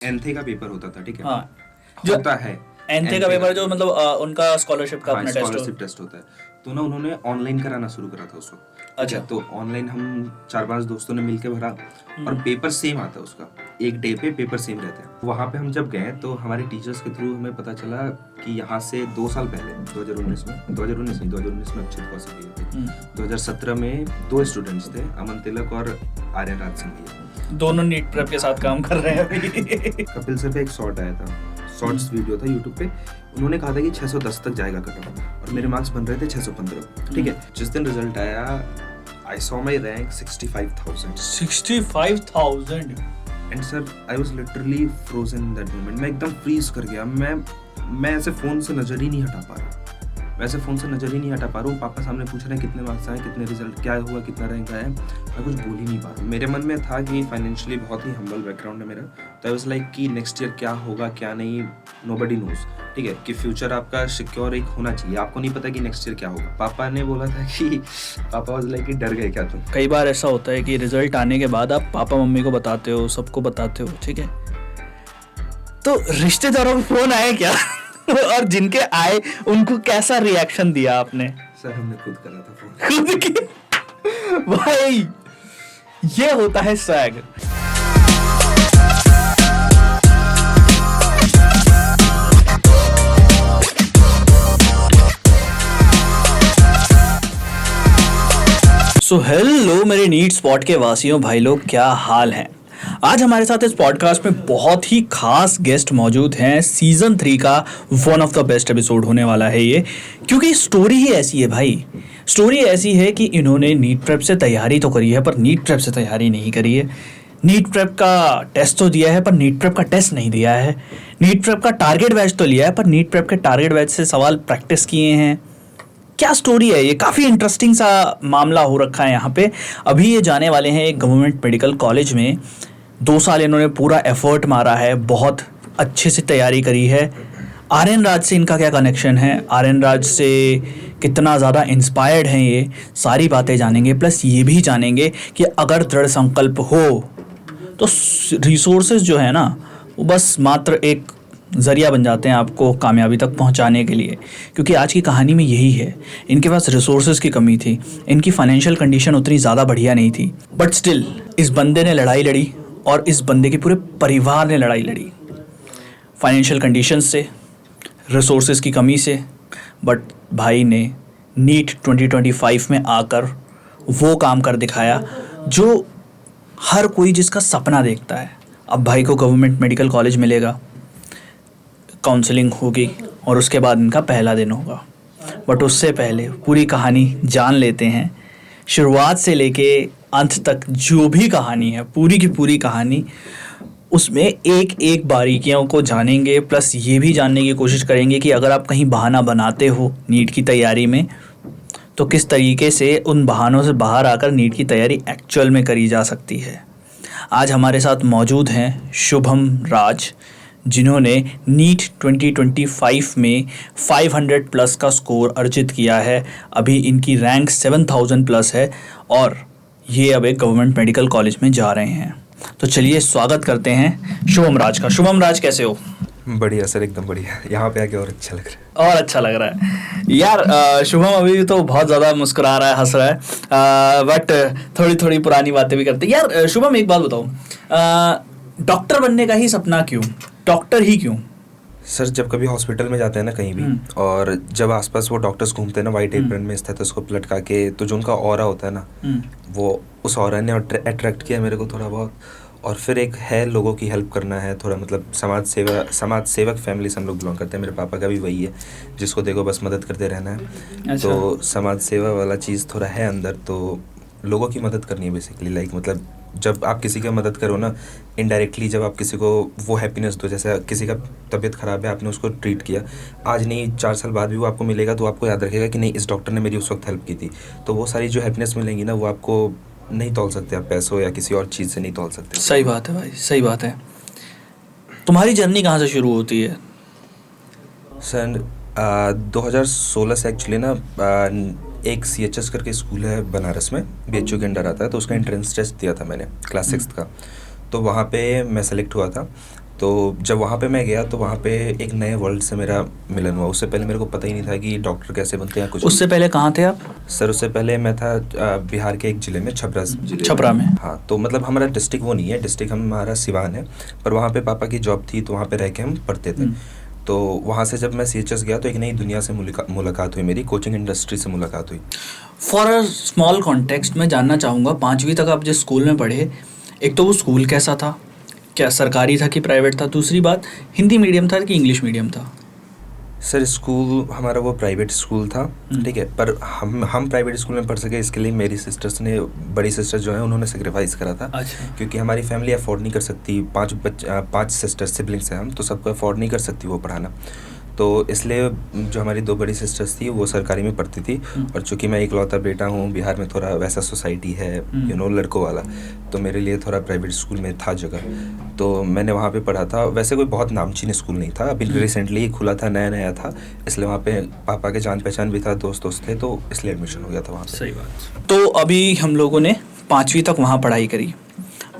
एनथे का पेपर होता था, ठीक है। हाँ, जो होता है एनथे का पेपर जो मतलब उनका स्कॉलरशिप का हाँ, अपना टेस्ट स्कॉलरशिप टेस्ट होता है। तो ना उन्होंने ऑनलाइन कराना शुरू करा था उसको, ठीक अच्छा। है। तो ऑनलाइन हम 4-5 दोस्तों ने मिलके भरा और पेपर सेम आता है उसका, एक डे पे पेपर सेम रहता है। वहाँ पे हम जब गए तो हमारे टीचर्स के थ्रू हमें पता चला कि यहाँ से 2 साल पहले 2019 में अक्षित कौशिक गए थे। 2017 में 2 स्टूडेंट्स थे, अमन तिलक और आर्यन राज सिंह भैया, दोनों नीट प्रेप के साथ काम कर रहे हैं अभी। कपिल सर पे एक शॉर्ट आया था, शॉर्ट्स वीडियो था यूट्यूब पे। उन्होंने कहा था कि 610 तक जाएगा कट ऑफ और मेरे मार्क्स बन रहे थे 615, ठीक है। जिस दिन रिजल्ट आया I saw my rank 65,000 and sir I was literally frozen in that moment. मैं एकदम फ्रीज कर गया। मैं ऐसे फोन से नजर ही नहीं हटा पा रहा हूँ। पापा सामने पूछ रहे हैं कितने मार्क्स आए, कितने रिजल्ट क्या हुआ, कितना रैंक आया, मैं कुछ बोल ही नहीं पा रहा हूँ। मेरे मन में था कि फाइनेंशियली बहुत ही हम्बल बैकग्राउंड है मेरा, तो आई वाज लाइक कि नेक्स्ट ईयर क्या होगा क्या नहीं, नोबडी नोज, ठीक है। कि फ्यूचर आपका सिक्योर एक होना चाहिए, आपको नहीं पता कि नेक्स्ट ईयर क्या होगा। पापा ने बोला था कि पापा वाज लाइक कि डर गए क्या तुम। कई बार ऐसा होता है कि रिजल्ट आने के बाद आप पापा मम्मी को बताते हो, सबको बताते हो, ठीक है। तो रिश्तेदारों को फोन आए क्या? और जिनके आए उनको कैसा रिएक्शन दिया आपने? सर हमने खुद करा था फोन। खुद की? भाई ये होता है स्वैग। सो हेलो मेरे नीट स्पॉट के वासियों, भाई लोग क्या हाल है। आज हमारे साथ इस पॉडकास्ट में बहुत ही खास गेस्ट मौजूद हैं। सीजन 3 का one of the best episode होने वाला है ये, क्योंकि स्टोरी ही ऐसी है भाई। स्टोरी ऐसी है कि इन्होंने नीट प्रेप से तैयारी तो करी है पर नीट प्रेप से तैयारी नहीं करी है। नीट प्रेप का टेस्ट तो दिया है पर नीट प्रेप का टेस्ट नहीं दिया है। नीट प्रेप का टारगेट बैच तो लिया है पर नीट प्रेप के टारगेट बैच से सवाल प्रैक्टिस किए हैं। क्या स्टोरी है ये? काफ़ी इंटरेस्टिंग सा मामला हो रखा है यहाँ पे। अभी ये जाने वाले हैं एक गवर्नमेंट मेडिकल कॉलेज में। 2 साल इन्होंने पूरा एफर्ट मारा है, बहुत अच्छे से तैयारी करी है। आर्यन राज से इनका क्या कनेक्शन है, आर्यन राज से कितना ज़्यादा इंस्पायर्ड हैं, ये सारी बातें जानेंगे। प्लस ये भी जानेंगे कि अगर दृढ़ संकल्प हो तो रिसोर्सेज जो है ना वो बस मात्र एक ज़रिया बन जाते हैं आपको कामयाबी तक पहुंचाने के लिए। क्योंकि आज की कहानी में यही है, इनके पास रिसोर्सेज की कमी थी, इनकी फाइनेंशियल कंडीशन उतनी ज़्यादा बढ़िया नहीं थी, बट स्टिल इस बंदे ने लड़ाई लड़ी और इस बंदे के पूरे परिवार ने लड़ाई लड़ी फाइनेंशियल कंडीशन से, रिसोर्सेज की कमी से। बट भाई ने नीट 2025 में आकर वो काम कर दिखाया जो हर कोई जिसका सपना देखता है। अब भाई को गवर्नमेंट मेडिकल कॉलेज मिलेगा, काउंसलिंग होगी और उसके बाद इनका पहला दिन होगा। बट उससे पहले पूरी कहानी जान लेते हैं, शुरुआत से लेके अंत तक जो भी कहानी है, पूरी की पूरी कहानी, उसमें एक एक बारीकियों को जानेंगे। प्लस ये भी जानने की कोशिश करेंगे कि अगर आप कहीं बहाना बनाते हो नीट की तैयारी में तो किस तरीके से उन बहानों से बाहर आकर नीट की तैयारी एक्चुअल में करी जा सकती है। आज हमारे साथ मौजूद हैं शुभम राज, जिन्होंने नीट 2025 में 500 प्लस का स्कोर अर्जित किया है। अभी इनकी रैंक 7000 प्लस है और ये अब एक गवर्नमेंट मेडिकल कॉलेज में जा रहे हैं। तो चलिए स्वागत करते हैं शुभम राज का। शुभम राज कैसे हो? बढ़िया सर, एकदम बढ़िया। यहाँ पे आके और अच्छा लग रहा है। और अच्छा लग रहा है यार। शुभम अभी तो बहुत ज़्यादा मुस्कुरा रहा है, हंस रहा है, बट थोड़ी थोड़ी पुरानी बातें भी करते हैं यार। शुभम एक बात बताओ, डॉक्टर बनने का ही सपना क्यों, डॉक्टर ही क्यों? सर जब कभी हॉस्पिटल में जाते हैं ना कहीं भी, और जब आसपास वो डॉक्टर्स घूमते हैं ना वाइट एप्रन में स्टेथोस्कोप लटका के, तो जो उनका ऑरा होता है ना, वो उस ऑरा ने अट्रैक्ट किया मेरे को थोड़ा बहुत। और फिर एक है लोगों की हेल्प करना है थोड़ा, मतलब समाज सेवक फैमिली से हम लोग बिलोंग करते हैं। मेरे पापा का भी वही है, जिसको देखो बस मदद करते रहना है। अच्छा। तो समाज सेवा वाला चीज़ थोड़ा है अंदर, तो लोगों की मदद करनी है बेसिकली। लाइक मतलब जब आप किसी की मदद करो ना इनडायरेक्टली, जब आप किसी को वो हैप्पीनेस दो, जैसे किसी का तबीयत ख़राब है, आपने उसको ट्रीट किया, आज नहीं 4 साल बाद भी वो आपको मिलेगा, तो आपको याद रखेगा कि नहीं इस डॉक्टर ने मेरी उस वक्त हेल्प की थी। तो वो सारी जो हैप्पीनेस मिलेंगी ना, वो आपको नहीं तोल सकते, आप पैसों या किसी और चीज़ से नहीं तोल सकते। सही बात है भाई, सही बात है। तुम्हारी जर्नी कहाँ से शुरू होती है? सन 2016 से एक्चुअली ना, एक CHS करके स्कूल है बनारस में, BHU के अंडर आता है, तो उसका एंट्रेंस टेस्ट दिया था मैंने क्लास 6 का। तो वहाँ पे मैं सेलेक्ट हुआ था। तो जब वहाँ पे मैं गया तो वहाँ पे एक नए वर्ल्ड से मेरा मिलन हुआ। उससे पहले मेरे को पता ही नहीं था कि डॉक्टर कैसे बनते हैं कुछ। उससे पहले कहाँ थे आप? सर उससे पहले मैं था बिहार के एक ज़िले में, छपरा में। हाँ, तो मतलब हमारा डिस्ट्रिक्ट वो नहीं है, डिस्ट्रिक्ट हमारा सिवान है, पर वहाँ पे पापा की जॉब थी तो वहाँ पे रह के हम पढ़ते थे। तो वहाँ से जब मैं CHS गया तो एक नई दुनिया से मुलाकात हुई, मेरी कोचिंग इंडस्ट्री से मुलाकात हुई। फॉर अ स्मॉल कॉन्टेक्स्ट मैं जानना चाहूँगा, 5वीं तक आप जिस स्कूल में पढ़े, एक तो वो स्कूल कैसा था, क्या सरकारी था कि प्राइवेट था? दूसरी बात, हिंदी मीडियम था कि इंग्लिश मीडियम था? सर स्कूल हमारा वो प्राइवेट स्कूल था, ठीक है, पर हम प्राइवेट स्कूल में पढ़ सके इसके लिए मेरी सिस्टर्स ने, बड़ी सिस्टर जो है उन्होंने सेक्रीफाइस करा था। अच्छा। क्योंकि हमारी फैमिली अफोर्ड नहीं कर सकती, 5 सिस्टर्स सिबलिंग्स हैं हम, तो सबको अफोर्ड नहीं कर सकती वो पढ़ाना। तो इसलिए जो हमारी 2 बड़ी सिस्टर्स थी वो सरकारी में पढ़ती थी, और चूँकि मैं इकलौता बेटा हूँ, बिहार में थोड़ा वैसा सोसाइटी है लड़कों वाला, तो मेरे लिए थोड़ा प्राइवेट स्कूल में था जगह, तो मैंने वहाँ पे पढ़ा था। वैसे कोई बहुत नामचीन स्कूल नहीं था, अभी रिसेंटली खुला था, नया नया था, इसलिए वहाँ पे पापा के जान पहचान भी था, दोस्त थे, तो इसलिए एडमिशन हो गया था वहाँ पे। सही बात। तो अभी हम लोगों ने 5वीं तक वहाँ पढ़ाई करी,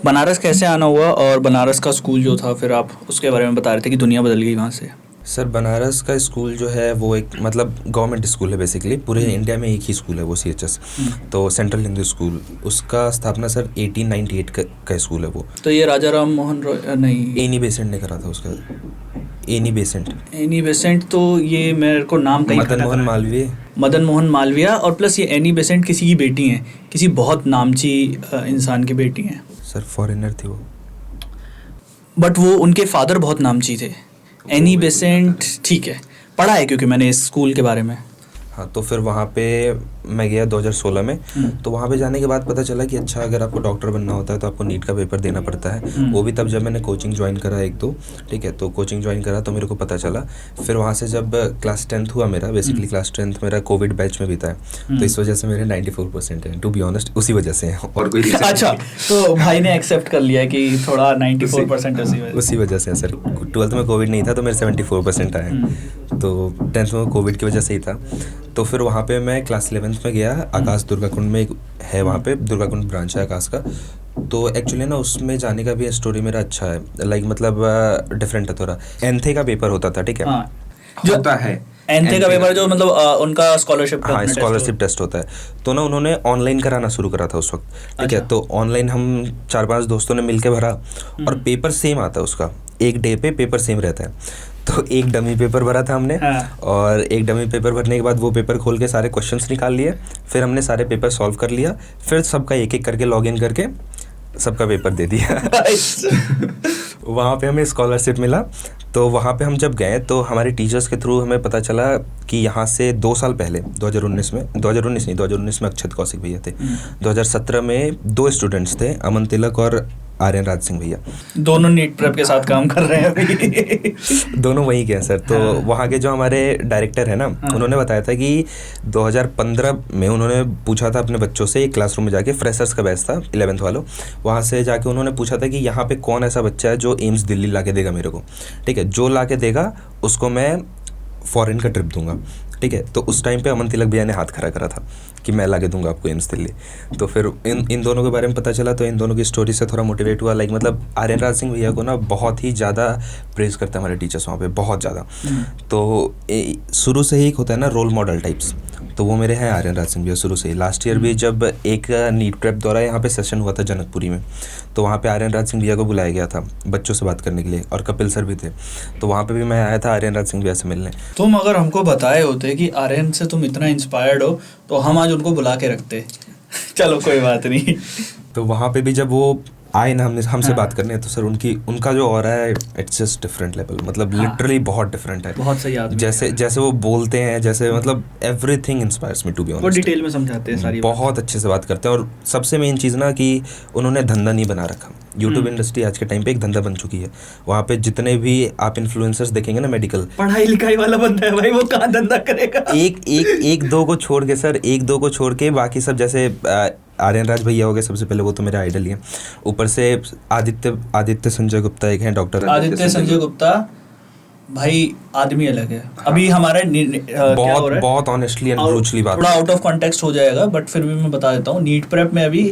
बनारस कैसे आना हुआ? और बनारस का स्कूल जो था, फिर आप उसके बारे में बता रहे थे कि दुनिया बदल गई वहाँ से। सर बनारस का स्कूल जो है वो एक मतलब गवर्नमेंट स्कूल है बेसिकली, पूरे इंडिया में एक ही स्कूल है वो CHS, तो सेंट्रल हिंदू स्कूल, उसका स्थापना सर 1898 का स्कूल है वो। तो ये राजा राम मोहन रॉय नहीं, एनी बेसेंट ने करा था उसका, एनी बेसेंट, तो ये मेरे को नाम कहीं मदन मोहन मालवीय, और प्लस ये एनी बेसेंट किसी की बेटी हैं, किसी बहुत नामची इंसान की बेटी हैं। सर फॉरेनर थी वो, बट वो उनके फादर बहुत नामची थे। एनी बेसेंट, ठीक है, पढ़ा है क्योंकि मैंने इस स्कूल के बारे में। हाँ, तो फिर वहाँ पे मैं गया 2016 में, तो वहाँ पे जाने के बाद पता चला कि अच्छा अगर आपको डॉक्टर बनना होता है तो आपको नीट का पेपर देना पड़ता है। वो भी तब जब मैंने कोचिंग ज्वाइन करा 1-2, ठीक है, तो कोचिंग ज्वाइन करा तो मेरे को पता चला। फिर वहाँ से जब क्लास 10th हुआ मेरा, बेसिकली क्लास 10th मेरा कोविड बैच में बीता है, तो इस वजह से मेरे 94% है, टू बी ऑनेस्ट, उसी वजह से है और कोई अच्छा, तो भाई ने एक्सेप्ट कर लिया कि थोड़ा 94% उसी वजह से है सर। 12th में कोविड नहीं था तो मेरे 74% आए, तो 10th में कोविड की वजह से ही था। तो फिर वहाँ पे मैं क्लास 11th में गया, आकाश दुर्गाकुंड में एक है, वहाँ पे दुर्गाकुंड ब्रांच है आकाश का, तो एक्चुअली ना उसमें जाने का भी स्टोरी मेरा अच्छा है, लाइक मतलब डिफरेंट है थोड़ा। एनथे का पेपर होता था, ठीक है, जो होता है एनथे का पेपर, जो मतलब उनका स्कॉलरशिप, हाँ स्कॉलरशिप टेस्ट होता है, तो ना उन्होंने ऑनलाइन कराना शुरू करा था उस वक्त, ठीक है, तो ऑनलाइन हम 4-5 दोस्तों ने मिलके भरा, और पेपर सेम आता है उसका, एक डे पे पेपर सेम रहता है। तो एक डमी पेपर भरा था हमने, और एक डमी पेपर भरने के बाद वो पेपर खोल के सारे क्वेश्चंस निकाल लिए, फिर हमने सारे पेपर सॉल्व कर लिया, फिर सबका एक एक करके लॉगिन करके सबका पेपर दे दिया। वहाँ पे हमें स्कॉलरशिप मिला। तो वहाँ पे हम जब गए तो हमारे टीचर्स के थ्रू हमें पता चला कि यहाँ से 2 साल पहले 2019 में अक्षत कौशिक भैया थे, 2017 में 2 स्टूडेंट्स थे, अमन तिलक और आर्यन राज सिंह भैया, दोनों नीट प्रेप के साथ काम कर रहे हैं अभी। दोनों वहीं के हैं सर। तो वहाँ के जो हमारे डायरेक्टर है ना, उन्होंने बताया था कि 2015 में उन्होंने पूछा था अपने बच्चों से, एक क्लासरूम में जाके, फ्रेशर्स का बैच था 11th वालों, वहाँ से जाके उन्होंने पूछा था कि यहाँ पे कौन ऐसा बच्चा है जो एम्स दिल्ली ला के देगा मेरे को, ठीक है, जो ला के देगा उसको मैं फॉरेन का ट्रिप दूंगा, ठीक है। तो उस टाइम पे अमन तिलक भैया ने हाथ खड़ा करा था कि मैं लाके दूंगा आपको एम्स दिल्ली। तो फिर इन दोनों के बारे में पता चला, तो इन दोनों की स्टोरी से थोड़ा मोटिवेट हुआ, लाइक मतलब आर्यन राज सिंह भैया को ना बहुत ही ज़्यादा प्रेज़ करते हैं हमारे टीचर्स वहाँ पे, बहुत ज़्यादा। तो शुरू से ही एक होता है ना रोल मॉडल टाइप्स, तो वो मेरे हैं आर्यन राज सिंह भैया शुरू से ही। लास्ट ईयर भी जब एक नीट प्रेप द्वारा यहाँ पे सेशन हुआ था जनकपुरी में, तो वहाँ पे आर्यन राज सिंह भैया को बुलाया गया था बच्चों से बात करने के लिए, और कपिल सर भी थे, तो वहाँ पे भी मैं आया था आर्यन राज सिंह भैया से मिलने। तुम अगर हमको बताए होते कि आर्यन से तुम इतना इंस्पायर्ड हो तो हम आज उनको बुला के रखते। चलो कोई बात नहीं। तो वहाँ पे भी जब वो आए ना हमसे बात करने, तो सर उनका जो ऑरा है इट्स जस्ट डिफरेंट लेवल, मतलब लिटरली बहुत डिफरेंट है। बहुत सही आदमी, जैसे वो बोलते हैं, जैसे मतलब everything inspires me to be honest. वो डिटेल में समझाते हैं सारी, बहुत अच्छे से बात करते हैं। और सबसे मेन चीज़ ना कि उन्होंने धंधा नहीं बना रखा। यूट्यूब इंडस्ट्री आज के टाइम पे एक धंधा बन चुकी है। वहाँ पे जितने भी आप इन्फ्लुएंसर्स देखेंगे ना, मेडिकल पढ़ाई लिखाई वाला बंदा है भाई, वो कहाँ धंधा करेगा। एक दो को छोड़ के सर, एक दो को छोड़ के बाकी सब, जैसे आर्यन राज भैया हो गए सबसे पहले, वो तो मेरे आइडल ही हैं। ऊपर से आदित्य संजय गुप्ता एक हैं, डॉक्टर आदित्य संजय गुप्ता भाई, आदमी अलग है। अभी हमारा बहुत ऑनेस्टली एंड ब्रूचली बात, थोड़ा आउट ऑफ कॉन्टेक्स्ट हो जाएगा, बट फिर भी मैं बता देता हूँ, नीट प्रेप में अभी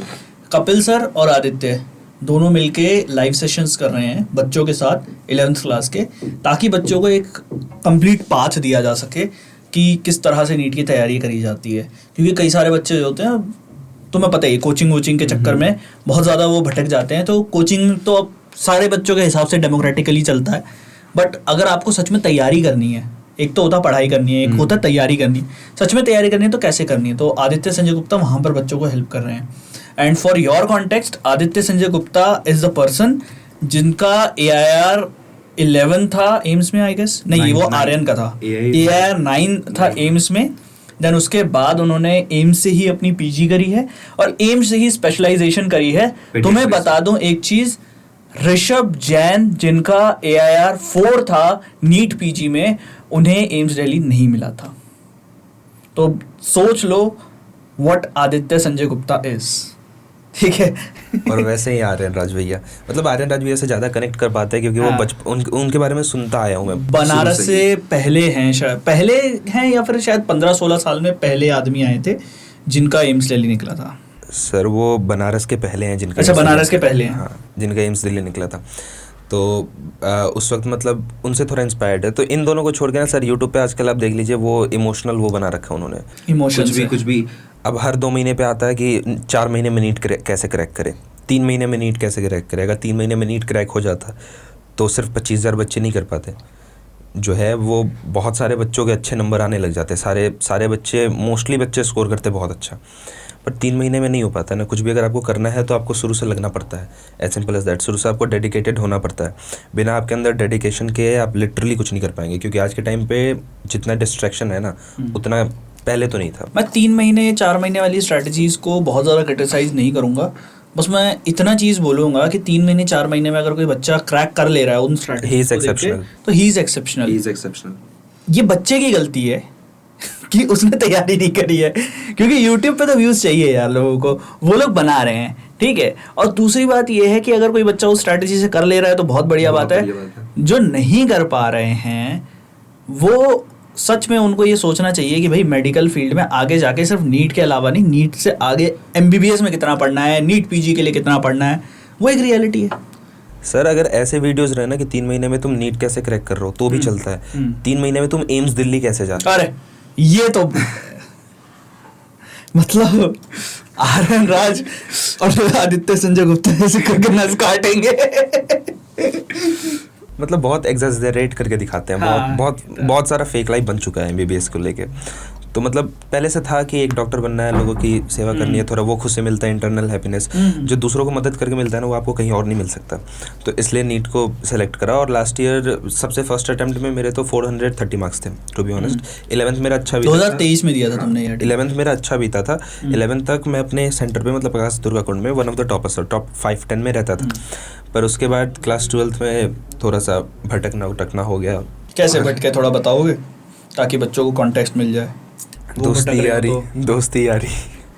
कपिल सर और आदित्य दोनों मिलके लाइव सेशंस कर रहे हैं बच्चों के साथ 11th क्लास के, ताकि बच्चों को एक कंप्लीट पाथ दिया जा सके कि किस तरह से नीट की तैयारी करी जाती है। क्योंकि कई सारे बच्चे जो होते हैं, तुम्हें पता ही, कोचिंग वोचिंग के चक्कर में बहुत ज़्यादा वो भटक जाते हैं। तो कोचिंग तो अब सारे बच्चों के हिसाब से डेमोक्रेटिकली चलता है, बट अगर आपको सच में तैयारी करनी है, एक तो होता पढ़ाई करनी है, एक होता तैयारी करनी है, सच में तैयारी करनी है तो कैसे करनी है, तो आदित्य संजय गुप्ता वहाँ पर बच्चों को हेल्प कर रहे हैं। And for your context, Aditya Sanjay Gupta is the person जिनका AIR 11 था एम्स में, आई गेस, नहीं वो आर्यन का था, AIR 9 था एम्स में। देन उसके बाद उन्होंने एम्स से ही अपनी PG करी है और एम्स से ही स्पेशलाइजेशन करी है। तुम्हें बता दूं एक चीज, ऋषभ जैन जिनका AIR 4 था नीट PG में, उन्हें एम्स दिल्ली नहीं मिला था। तो सोच लो व्हाट आदित्य संजय गुप्ता इज, ठीक है। और वैसे ही आर्यन राज भैया, मतलब आर्यन राज भैया से ज़्यादा कनेक्ट कर पाते हैं क्योंकि वो उनके बारे में सुनता आया हूँ मैं। बनारस से पहले हैं, शायद पहले हैं या फिर शायद 15-16 साल में पहले आदमी आए थे जिनका एम्स दिल्ली निकला था। सर वो बनारस के पहले हैं जिनका, अच्छा बनारस के पहले हैं, हाँ, जिनका एम्स दिल्ली निकला था। तो उस वक्त मतलब उनसे थोड़ा इंस्पायर्ड है। तो इन दोनों को छोड़ के ना सर यूट्यूब पे आजकल आप देख लीजिए, वो इमोशनल वो बना रखा है उन्होंने, इमोशंस कुछ भी अब हर 2 महीने पे आता है कि 4 महीने में नीट कैसे क्रैक करे, 3 महीने में नीट कैसे क्रैक करेगा। 3 महीने में नीट क्रैक हो जाता तो सिर्फ 25,000 बच्चे नहीं कर पाते, जो है वो बहुत सारे बच्चों के अच्छे नंबर आने लग जाते। सारे बच्चे, मोस्टली बच्चे स्कोर करते बहुत अच्छा, पर 3 महीने में नहीं हो पाता ना। कुछ भी अगर आपको करना है तो आपको शुरू से लगना पड़ता है, एज सिंपल एज दैट। शुरू से आपको डेडिकेटेड होना पड़ता है। बिना आपके अंदर डेडिकेशन के आप लिटरली कुछ नहीं कर पाएंगे, क्योंकि आज के टाइम पे जितना डिस्ट्रैक्शन है ना उतना पहले तो नहीं था। मैं 3 महीने 4 महीने वाली स्ट्रैटेजीज को बहुत ज़्यादा क्रिटिसाइज नहीं करूंगा, बस मैं इतना चीज़ बोलूँगा कि 3 महीने 4 महीने में अगर कोई बच्चा क्रैक कर ले रहा है उन स्ट्रैटेजीज को देख के, तो ही इज़ एक्सेप्शनल। ये बच्चे की गलती है कि उसने तैयारी नहीं करी है, क्योंकि YouTube पे तो व्यूज़ चाहिए यार लोगों को, वो लोग बना रहे हैं, ठीक है। और दूसरी बात ये है कि अगर कोई बच्चा उस स्ट्रैटेजी से कर ले रहा है तो बहुत बढ़िया बात है। जो नहीं कर पा रहे हैं वो सच में उनको ये सोचना चाहिए कि भाई मेडिकल फील्ड में आगे जाके सिर्फ नीट के अलावा नहीं, नीट से आगे MBBS में कितना पढ़ना है, नीट PG के लिए कितना पढ़ना है, वो एक रियलिटी है। सर अगर ऐसे वीडियोस रहे ना कि 3 महीने में तुम नीट कैसे क्रैक कर रहे हो तो भी चलता है, 3 महीने में तुम एम्स दिल्ली कैसे जाते हो, अरे ये तो मतलब आर्यन राज और आदित्य संजय गुप्ता ऐसे करके नस काटेंगे। मतलब बहुत एग्जैजरेट करके दिखाते हैं। हाँ, बहुत सारा फेक लाइफ बन चुका है MBBS को लेके। तो मतलब पहले से था कि एक डॉक्टर बनना है, लोगों की सेवा करनी है, थोड़ा वो खुद से मिलता है इंटरनल हैप्पीनेस, जो दूसरों को मदद करके मिलता है ना वो आपको कहीं और नहीं मिल सकता। तो इसलिए नीट को सेलेक्ट करा। और लास्ट ईयर सबसे फर्स्ट अटेम्प्ट में मेरे तो 430 मार्क्स थे टू बी ऑनेस्ट। 11th मेरा अच्छा भी 2023 में दिया था तुमने यार। 11th मेरा अच्छा बीता था। 11th तक मैं अपने सेंटर पे मतलब प्रकाश दुर्गा कुंड में one of the toppers, top 5-10 में रहता था। पर उसके बाद क्लास 12th में थोड़ा सा भटकना उटकना हो गया। कैसे भटके थोड़ा बताओगे ताकि बच्चों को कॉन्टेक्स्ट मिल जाए। दोस्ती यारी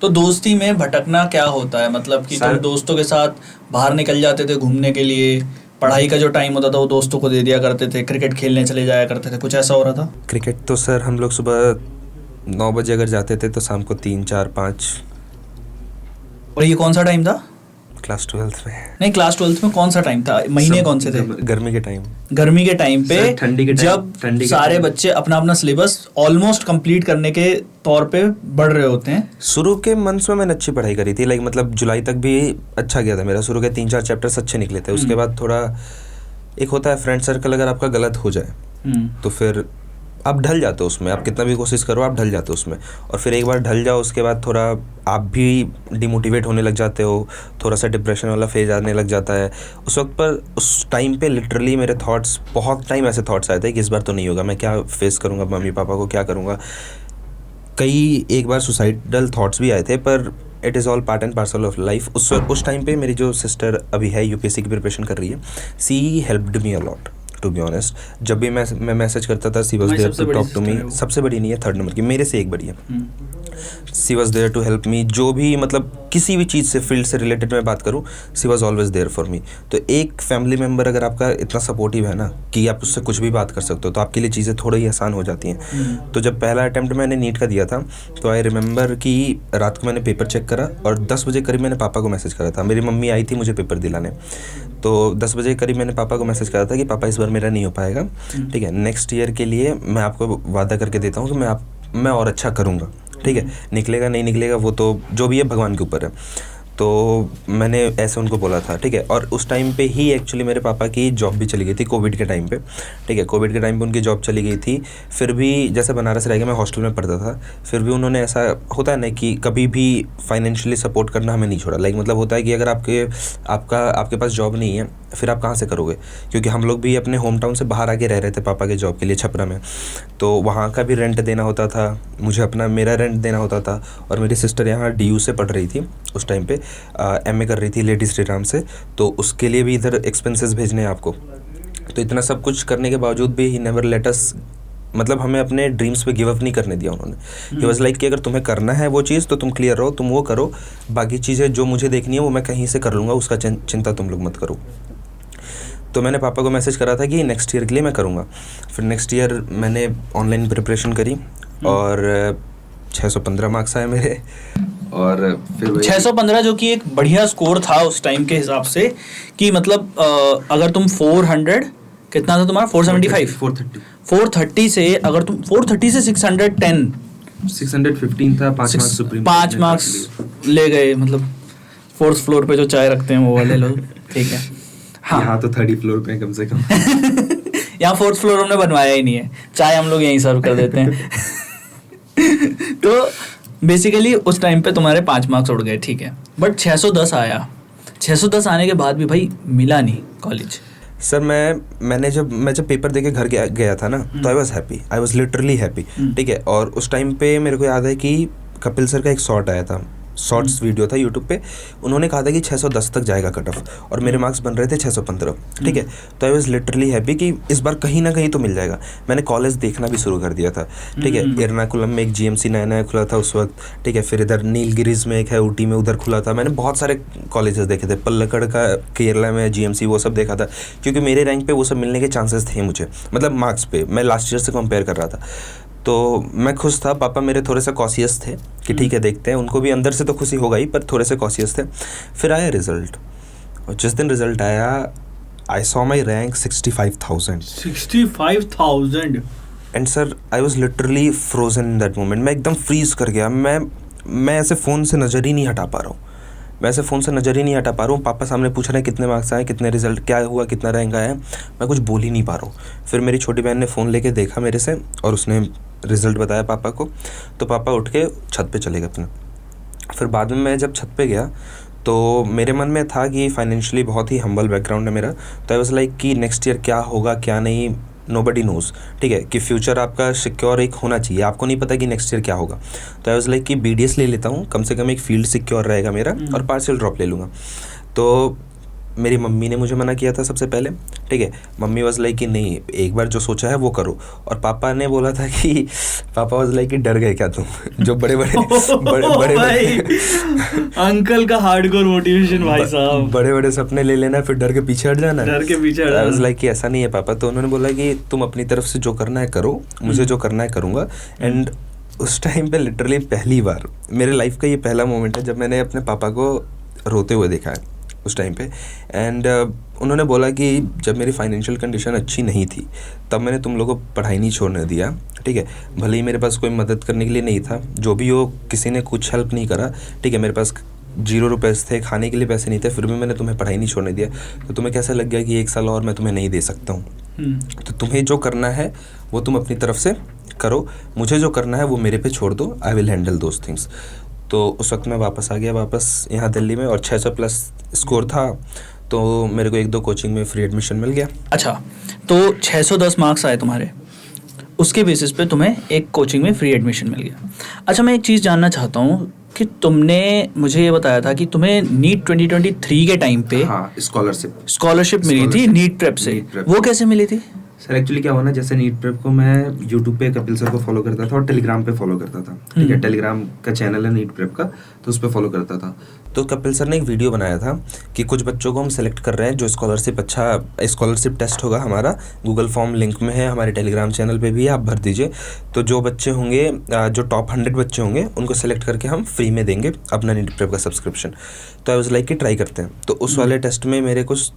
तो दोस्ती में भटकना क्या होता है, मतलब कि तुम दोस्तों के साथ बाहर निकल जाते थे घूमने के लिए, पढ़ाई का जो टाइम होता था वो दोस्तों को दे दिया करते थे, क्रिकेट खेलने चले जाया करते थे, कुछ ऐसा हो रहा था? क्रिकेट तो सर हम लोग सुबह 9 बजे अगर जाते थे तो शाम को 3, 4, 5। और ये कौन सा टाइम था? क्लास 12th में नहीं, क्लास 12th में कौन सा टाइम था? महीने कौन से थे? गर्मी के टाइम। गर्मी के टाइम पे, ठंडी के जब सारे बच्चे अपना अपना सिलेबस ऑलमोस्ट कंप्लीट करने के तौर पे बढ़ रहे होते हैं। शुरू के मंथ्स में मैंने अच्छी पढ़ाई करी थी, लाइक मतलब जुलाई तक भी अच्छा गया था मेरा। शुरू के 3-4 चैप्टर्स अच्छे निकले थे। उसके बाद थोड़ा एक होता है फ्रेंड सर्कल, अगर आपका गलत हो जाए तो फिर आप ढल जाते हो उसमें, आप कितना भी कोशिश करो आप ढल जाते हो उसमें। और फिर एक बार ढल जाओ उसके बाद थोड़ा आप भी डिमोटिवेट होने लग जाते हो, थोड़ा सा डिप्रेशन वाला फेज आने लग जाता है उस वक्त पर। उस टाइम पे लिटरली मेरे थॉट्स, बहुत टाइम ऐसे थॉट्स आए थे कि इस बार तो नहीं होगा, मैं क्या फेस करूँगा, मम्मी पापा को क्या करूँगा। एक बार सुसाइडल थॉट्स भी आए थे, पर it is all part and parcel of life. उस टाइम पे मेरी जो सिस्टर अभी है UPSC की प्रिपरेशन कर रही है, she helped me a lot. To be honest. जब भी मैं मैसेज करता था she was there to talk to me. सबसे बड़ी नहीं है, थर्ड नंबर की, मेरे से एक बड़ी है. She was there to help me. जो भी मतलब किसी भी चीज़ से फील्ड से रिलेटेड मैं बात करूँ, she was always there for me. तो एक फैमिली मेम्बर अगर आपका इतना सपोर्टिव है ना कि आप उससे कुछ भी बात कर सकते हो, तो आपके लिए चीज़ें थोड़ी ही आसान हो जाती हैं. तो जब पहला अटैम्प्ट मैंने नीट का दिया था, तो आई रिमेंबर कि रात को मैंने पेपर चेक करा और 10 बजे करीब मैंने पापा को मैसेज करा था. मेरी मम्मी आई थी मुझे पेपर दिलाने, तो 10 बजे करीब मैंने पापा को मैसेज करा था कि पापा इस बार मेरा नहीं हो पाएगा, ठीक है, नेक्स्ट ईयर के लिए मैं आपको वादा करके देता हूँ कि मैं और अच्छा करूँगा, ठीक है, निकलेगा नहीं निकलेगा वो तो जो भी है भगवान के ऊपर है. तो मैंने ऐसे उनको बोला था, ठीक है. और उस टाइम पे ही एक्चुअली मेरे पापा की जॉब भी चली गई थी कोविड के टाइम पे, ठीक है. कोविड के टाइम पे उनकी जॉब चली गई थी. फिर भी जैसे बनारस रह गया, मैं हॉस्टल में पढ़ता था, फिर भी उन्होंने ऐसा होता है ना कि कभी भी फाइनेंशियली सपोर्ट करना हमें नहीं छोड़ा. लाइक मतलब होता है कि अगर आपके पास जॉब नहीं है, फिर आप कहाँ से करोगे, क्योंकि हम लोग भी अपने होम टाउन से बाहर आके रह रहे थे पापा के जॉब के लिए छपरा में. तो वहाँ का भी रेंट देना होता था मुझे, मेरा रेंट देना होता था. और मेरी सिस्टर यहाँ DU से पढ़ रही थी उस टाइम पे, MA कर रही थी लेडी श्री राम से, तो उसके लिए भी इधर एक्सपेंसेस भेजने हैं आपको. तो इतना सब कुछ करने के बावजूद भी ही नेवर लेट अस, मतलब हमें अपने ड्रीम्स पे गिव अप नहीं करने दिया उन्होंने. ही वाज लाइक कि अगर तुम्हें करना है वो चीज़ तो तुम क्लियर रहो, तुम वो करो, बाकी चीज़ें जो मुझे देखनी है वो मैं कहीं से कर लूँगा, उसका चिंता तुम लोग मत करो. तो मैंने पापा को मैसेज करा था कि नेक्स्ट ईयर के लिए मैं करूँगा. फिर नेक्स्ट ईयर मैंने ऑनलाइन प्रिपरेशन करी और 615 मार्क्स आए मेरे. और फिर 615 जो कि एक बढ़िया स्कोर था उस टाइम के हिसाब से, कि मतलब अगर तुम 400 कितना था तुम्हारा, 475 430 से, अगर तुम 430 से 615 था, 5 मार्क्स सुप्रीम, 5 मार्क्स ले गए. मतलब 4th फ्लोर पे जो चाय रखते हैं वो वाले लोग, ठीक है. हाँ, यहाँ तो 3rd फ्लोर पे कम से कम. यहाँ 4th फ्लोर हमने बनवाया ही नहीं है, चाय हम लोग यहीं सर्व कर देते हैं. तो बेसिकली उस टाइम पे तुम्हारे 5 मार्क्स उड़ गए, ठीक है. बट 610 आया. 610 आने के बाद भी भाई मिला नहीं कॉलेज. सर मैं जब पेपर देके घर गया था ना, तो I was happy, I was literally happy, ठीक है. और उस टाइम पे मेरे को याद है कि कपिल सर का एक शॉर्ट आया था, शॉर्ट्स वीडियो था यूट्यूब पे. उन्होंने कहा था कि 610 तक जाएगा कट ऑफ, और मेरे मार्क्स बन रहे थे 615, ठीक है. तो आई वाज लिटरली हैप्पी कि इस बार कहीं ना कहीं तो मिल जाएगा. मैंने कॉलेज देखना भी शुरू कर दिया था, ठीक है. एर्नाकुलम में एक GMC नया खुला था उस वक्त, ठीक है. फिर इधर नीलगिरीज में एक है ऊटी में, उधर खुला था. मैंने बहुत सारे कॉलेजेस देखे थे. पल्लकड़ का केरला में GMC, वो सब देखा था, क्योंकि मेरे रैंक पे वो सब मिलने के चांसेस थे मुझे, मतलब मार्क्स पे. मैं लास्ट ईयर से कंपेयर कर रहा था, तो मैं खुश था. पापा मेरे थोड़े से कॉशियस थे कि ठीक है देखते हैं, उनको भी अंदर से तो खुशी होगा ही, पर थोड़े से कॉशियस थे. फिर आया रिजल्ट, और जिस दिन रिजल्ट आया, I saw my rank 65,000. And sir I was literally frozen in that moment. मैं एकदम फ्रीज कर गया. मैं ऐसे फ़ोन से नज़र ही नहीं हटा पा रहा हूँ. पापा सामने पूछ रहे हैं कितने मार्क्स आए, कितने रिजल्ट, क्या हुआ, कितना रैंक आया. मैं कुछ बोल ही नहीं पा रहा हूँ. फिर मेरी छोटी बहन ने फ़ोन लेके देखा मेरे से, और उसने रिज़ल्ट बताया पापा को. तो पापा उठ के छत पे चले गए अपने. फिर बाद में मैं जब छत पे गया, तो मेरे मन में था कि फाइनेंशियली बहुत ही हम्बल बैकग्राउंड है मेरा. तो आई वाज लाइक कि नेक्स्ट ईयर क्या होगा क्या नहीं, नोबडी नोज़, ठीक है. कि फ्यूचर आपका सिक्योर एक होना चाहिए, आपको नहीं पता कि नेक्स्ट ईयर क्या होगा. तो आई वाज लाइक कि BDS ले लेता हूँ, कम से कम एक फील्ड सिक्योर रहेगा मेरा, और पार्शियल ड्रॉप ले लूँगा. तो मेरी मम्मी ने मुझे मना किया था सबसे पहले, ठीक है. मम्मी वाज लाइक कि नहीं, एक बार जो सोचा है वो करो. और पापा ने बोला था कि पापा वाज लाइक कि डर गए क्या तुम, जो बड़े अंकल का हार्डकोर मोटिवेशन भाई साहब, बड़े सपने ले लेना फिर डर के पीछे हट जाना. आई वाज लाइक कि ऐसा नहीं है पापा. तो उन्होंने बोला कि तुम अपनी तरफ से जो करना है करो, मुझे जो करना है करूँगा. एंड उस टाइम पे लिटरली पहली बार मेरे लाइफ का ये पहला मोमेंट है जब मैंने अपने पापा को रोते हुए देखा है उस टाइम पे. एंड उन्होंने बोला कि जब मेरी फाइनेंशियल कंडीशन अच्छी नहीं थी, तब मैंने तुम लोगों को पढ़ाई नहीं छोड़ने दिया, ठीक है. भले ही मेरे पास कोई मदद करने के लिए नहीं था, जो भी हो, किसी ने कुछ हेल्प नहीं करा, ठीक है. मेरे पास 0 रुपये थे, खाने के लिए पैसे नहीं थे, फिर भी मैंने तुम्हें पढ़ाई नहीं छोड़ने दिया. तो तुम्हें कैसा लग गया कि 1 साल और मैं तुम्हें नहीं दे सकता हूँ. तो तुम्हें जो करना है वो तुम अपनी तरफ से करो, मुझे जो करना है वो मेरे पे छोड़ दो. I will handle those things. तो उस वक्त मैं वापस आ गया यहाँ दिल्ली में, और 600+ स्कोर था, तो मेरे को 1-2 कोचिंग में फ्री एडमिशन मिल गया. अच्छा, तो 610 मार्क्स आए तुम्हारे, उसके बेसिस पे तुम्हें एक कोचिंग में फ्री एडमिशन मिल गया. अच्छा, मैं एक चीज़ जानना चाहता हूँ, कि तुमने मुझे ये बताया था कि तुम्हें नीट 2023 के टाइम पे हाँ, स्कॉलरशिप मिली थी नीट प्रेप से। NEET prep. वो कैसे मिली थी? सर एक्चुअली क्या हुआ ना, जैसे नीट प्रेप को मैं यूट्यूब पे कपिल सर को फॉलो करता था और टेलीग्राम पे फॉलो करता था, ठीक है। टेलीग्राम का चैनल है नीट प्रेप का, तो उस पर फॉलो करता था। तो कपिल सर ने एक वीडियो बनाया था कि कुछ बच्चों को हम सेलेक्ट कर रहे हैं जो स्कॉलरशिप टेस्ट होगा हमारा, गूगल फॉर्म लिंक में है, हमारे टेलीग्राम चैनल पे भी है, आप भर दीजिए। तो जो बच्चे होंगे, जो टॉप 100 बच्चे होंगे, उनको सेलेक्ट करके हम फ्री में देंगे अपना नीट प्रेप का सब्सक्रिप्शन। तो आई वाज लाइक कि ट्राई करते हैं। तो उस वाले टेस्ट में मेरे कुछ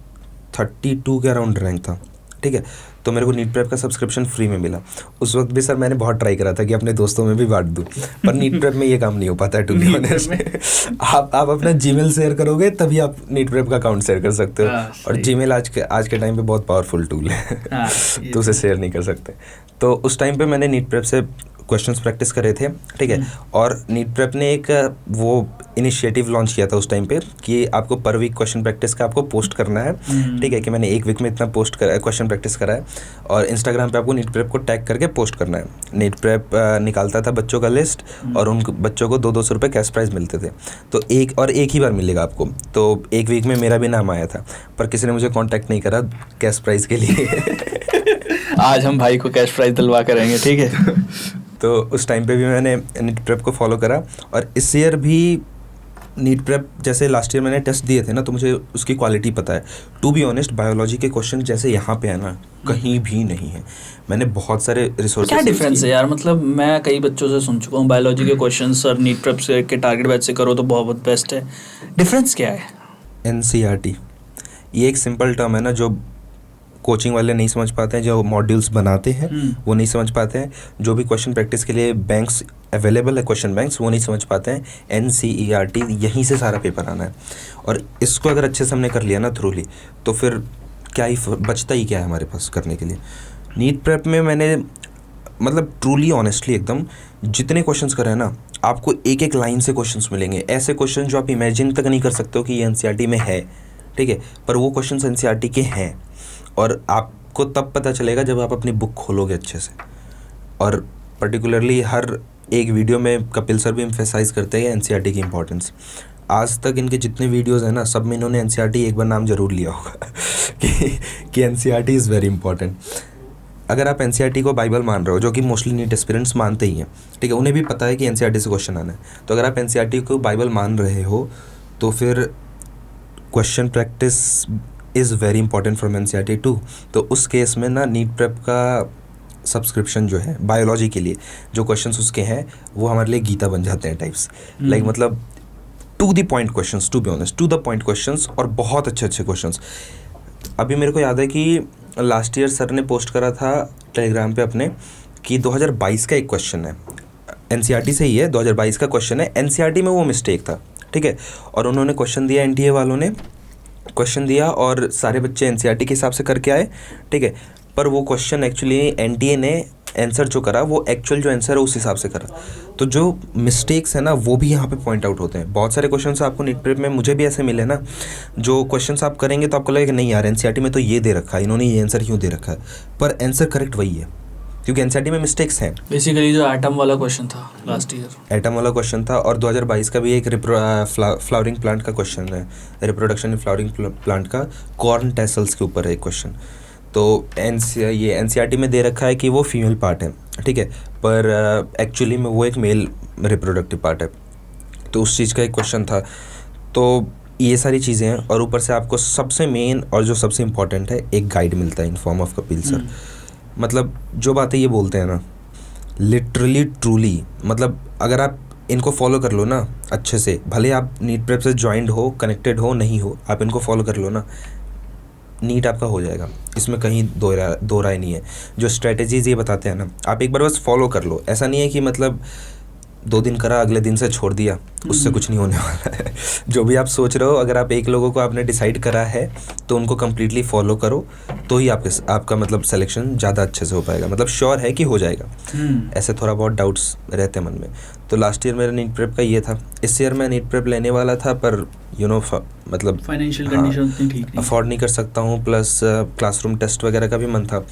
32 के अराउंड रैंक था, ठीक है। तो मेरे को नीट प्रेप का सब्सक्रिप्शन फ्री में मिला। उस वक्त भी सर मैंने बहुत ट्राई करा था कि अपने दोस्तों में भी बांट दूं, पर नीट प्रेप में ये काम नहीं हो पाता है, टू बी ऑनेस्ट। आप अपना जीमेल शेयर करोगे तभी आप नीट प्रेप का अकाउंट शेयर कर सकते हो, और जीमेल आज के टाइम पे बहुत पावरफुल टूल है, तो उसे शेयर नहीं कर सकते। तो उस टाइम पे मैंने नीट प्रेप से क्वेश्चंस प्रैक्टिस करे थे, ठीक है। और नीट प्रेप ने एक वो इनिशिएटिव लॉन्च किया था उस टाइम पे कि आपको पर वीक क्वेश्चन प्रैक्टिस का आपको पोस्ट करना है, ठीक है। कि मैंने एक वीक में इतना क्वेश्चन प्रैक्टिस करा है, और इंस्टाग्राम पे आपको नीट प्रेप को टैग करके पोस्ट करना है। नीट प्रेप निकालता था बच्चों का लिस्ट, और उन बच्चों को 200 रुपये कैश प्राइज़ मिलते थे। तो एक ही बार मिलेगा आपको। तो एक वीक में मेरा भी नाम आया था, पर किसी ने मुझे कॉन्टैक्ट नहीं करा कैश प्राइज़ के लिए। आज हम भाई को कैश प्राइज दिलवा करेंगे, ठीक है। तो उस टाइम पे भी मैंने नीट प्रेप को फॉलो करा, और इस ईयर भी नीट प्रेप जैसे लास्ट ईयर मैंने टेस्ट दिए थे ना, तो मुझे उसकी क्वालिटी पता है। टू बी ऑनेस्ट, बायोलॉजी के क्वेश्चन जैसे यहाँ पे है ना, कहीं भी नहीं है। मैंने बहुत सारे रिसोर्सेज। क्या डिफरेंस है यार? मतलब मैं कई बच्चों से सुन चुका हूँ बायोलॉजी के क्वेश्चन सर नीट प्रेप से के टारगेट बैच से करो तो बहुत बेस्ट है। डिफरेंस क्या है? NCERT ये एक सिंपल टर्म है ना, जो कोचिंग वाले नहीं समझ पाते हैं, जो मॉड्यूल्स बनाते हैं वो नहीं समझ पाते हैं, जो भी क्वेश्चन प्रैक्टिस के लिए बैंक्स अवेलेबल है, क्वेश्चन बैंक्स, वो नहीं समझ पाते हैं। NCERT, यहीं से सारा पेपर आना है, और इसको अगर अच्छे से हमने कर लिया ना थ्रूली, तो फिर क्या ही बचता ही क्या है हमारे पास करने के लिए। नीट प्रेप में मैंने मतलब ट्रूली ऑनेस्टली एकदम जितने क्वेश्चंस करे हैं ना, आपको एक एक लाइन से क्वेश्चंस मिलेंगे, ऐसे क्वेश्चन जो आप इमेजिन तक नहीं कर सकते हो कि ये NCERT में है, ठीक है। पर वो क्वेश्चंस NCERT के हैं, और आपको तब पता चलेगा जब आप अपनी बुक खोलोगे अच्छे से। और पर्टिकुलरली हर एक वीडियो में कपिल सर भी एम्फेसाइज करते हैं NCERT की इम्पोर्टेंस। आज तक इनके जितने वीडियोस हैं ना, सब में इन्होंने NCERT एक बार नाम जरूर लिया होगा कि NCERT इज़ वेरी इंपॉर्टेंट। अगर आप NCERT को बाइबल मान रहे हो, जो कि मोस्टली नीट एस्पिरेंट्स मानते ही हैं, ठीक है, उन्हें भी पता है कि NCERT से क्वेश्चन आना है। तो अगर आप NCERT को बाइबल मान रहे हो, तो फिर question practice is very important from NCERT too. तो उस केस में ना नीट प्रेप का सब्सक्रिप्शन जो है बायोलॉजी के लिए, जो क्वेश्चंस उसके हैं वो हमारे लिए गीता बन जाते हैं टाइप्स। लाइक मतलब to the point questions, to be honest, to the point questions, और बहुत अच्छे अच्छे क्वेश्चंस। अभी मेरे को याद है कि लास्ट ईयर सर ने पोस्ट करा था टेलीग्राम पे अपने कि 2022 का एक क्वेश्चन है, NCERT से ही है, 2022 का क्वेश्चन है, NCERT में वो मिस्टेक था, ठीक है। और उन्होंने क्वेश्चन दिया, NTA वालों ने क्वेश्चन दिया, और सारे बच्चे NCERT के हिसाब से करके आए, ठीक है। पर वो क्वेश्चन एक्चुअली NTA ने आंसर जो करा, वो एक्चुअल जो आंसर है उस हिसाब से करा। तो जो मिस्टेक्स है ना, वो भी यहाँ पे पॉइंट आउट होते हैं। बहुत सारे क्वेश्चंस आपको नीट प्रेप में, मुझे भी ऐसे मिले ना, जो क्वेश्चंस आप करेंगे तो आपको लगेगा नहीं यार NCERT में तो ये दे रखा है, इन्होंने ये आंसर क्यों दे रखा है, पर आंसर करेक्ट वही है, क्योंकि NCERT में मिस्टेक्स हैं। बेसिकली जो एटम वाला क्वेश्चन था लास्ट ईयर, एटम वाला क्वेश्चन था, और 2022 का भी एक फ्लावरिंग प्लांट का क्वेश्चन है, रिप्रोडक्शन इन फ्लावरिंग प्लांट का, कॉर्न टेसल्स के ऊपर है एक क्वेश्चन। तो ये NCERT में दे रखा है कि वो फीमेल पार्ट है, ठीक है, पर एक्चुअली में वो एक मेल रिप्रोडक्टिव पार्ट है। तो उस चीज़ का एक क्वेश्चन था। तो ये सारी चीज़ें हैं, और ऊपर से आपको सबसे मेन और जो सबसे इम्पॉर्टेंट है, एक गाइड मिलता है in form of Kapil sir. मतलब जो बातें ये बोलते हैं ना, लिटरली ट्रूली, मतलब अगर आप इनको फॉलो कर लो ना अच्छे से, भले आप नीट प्रेप से ज्वाइंड हो, कनेक्टेड हो, नहीं हो, आप इनको फॉलो कर लो ना, नीट आपका हो जाएगा। इसमें कहीं दो राय नहीं है। जो स्ट्रेटजीज ये बताते हैं ना, आप एक बार बस फॉलो कर लो। ऐसा नहीं है कि मतलब 2 दिन करा अगले दिन से छोड़ दिया, उससे कुछ नहीं होने वाला है। जो भी आप सोच रहे हो, अगर आप एक लोगों को आपने डिसाइड करा है तो उनको कम्प्लीटली फॉलो करो, तो ही आपका मतलब सिलेक्शन ज़्यादा अच्छे से हो पाएगा। मतलब श्योर है कि हो जाएगा। ऐसे थोड़ा बहुत डाउट्स रहते हैं मन में। तो लास्ट ईयर मेरा नीट प्रेप का ये था। इस ईयर मैं नीट प्रेप लेने वाला था, पर मतलब फाइनेंशियल कंडीशन उतनी ठीक नहीं, अफोर्ड नहीं कर सकता हूँ, प्लस क्लासरूम टेस्ट वगैरह का भी मन था।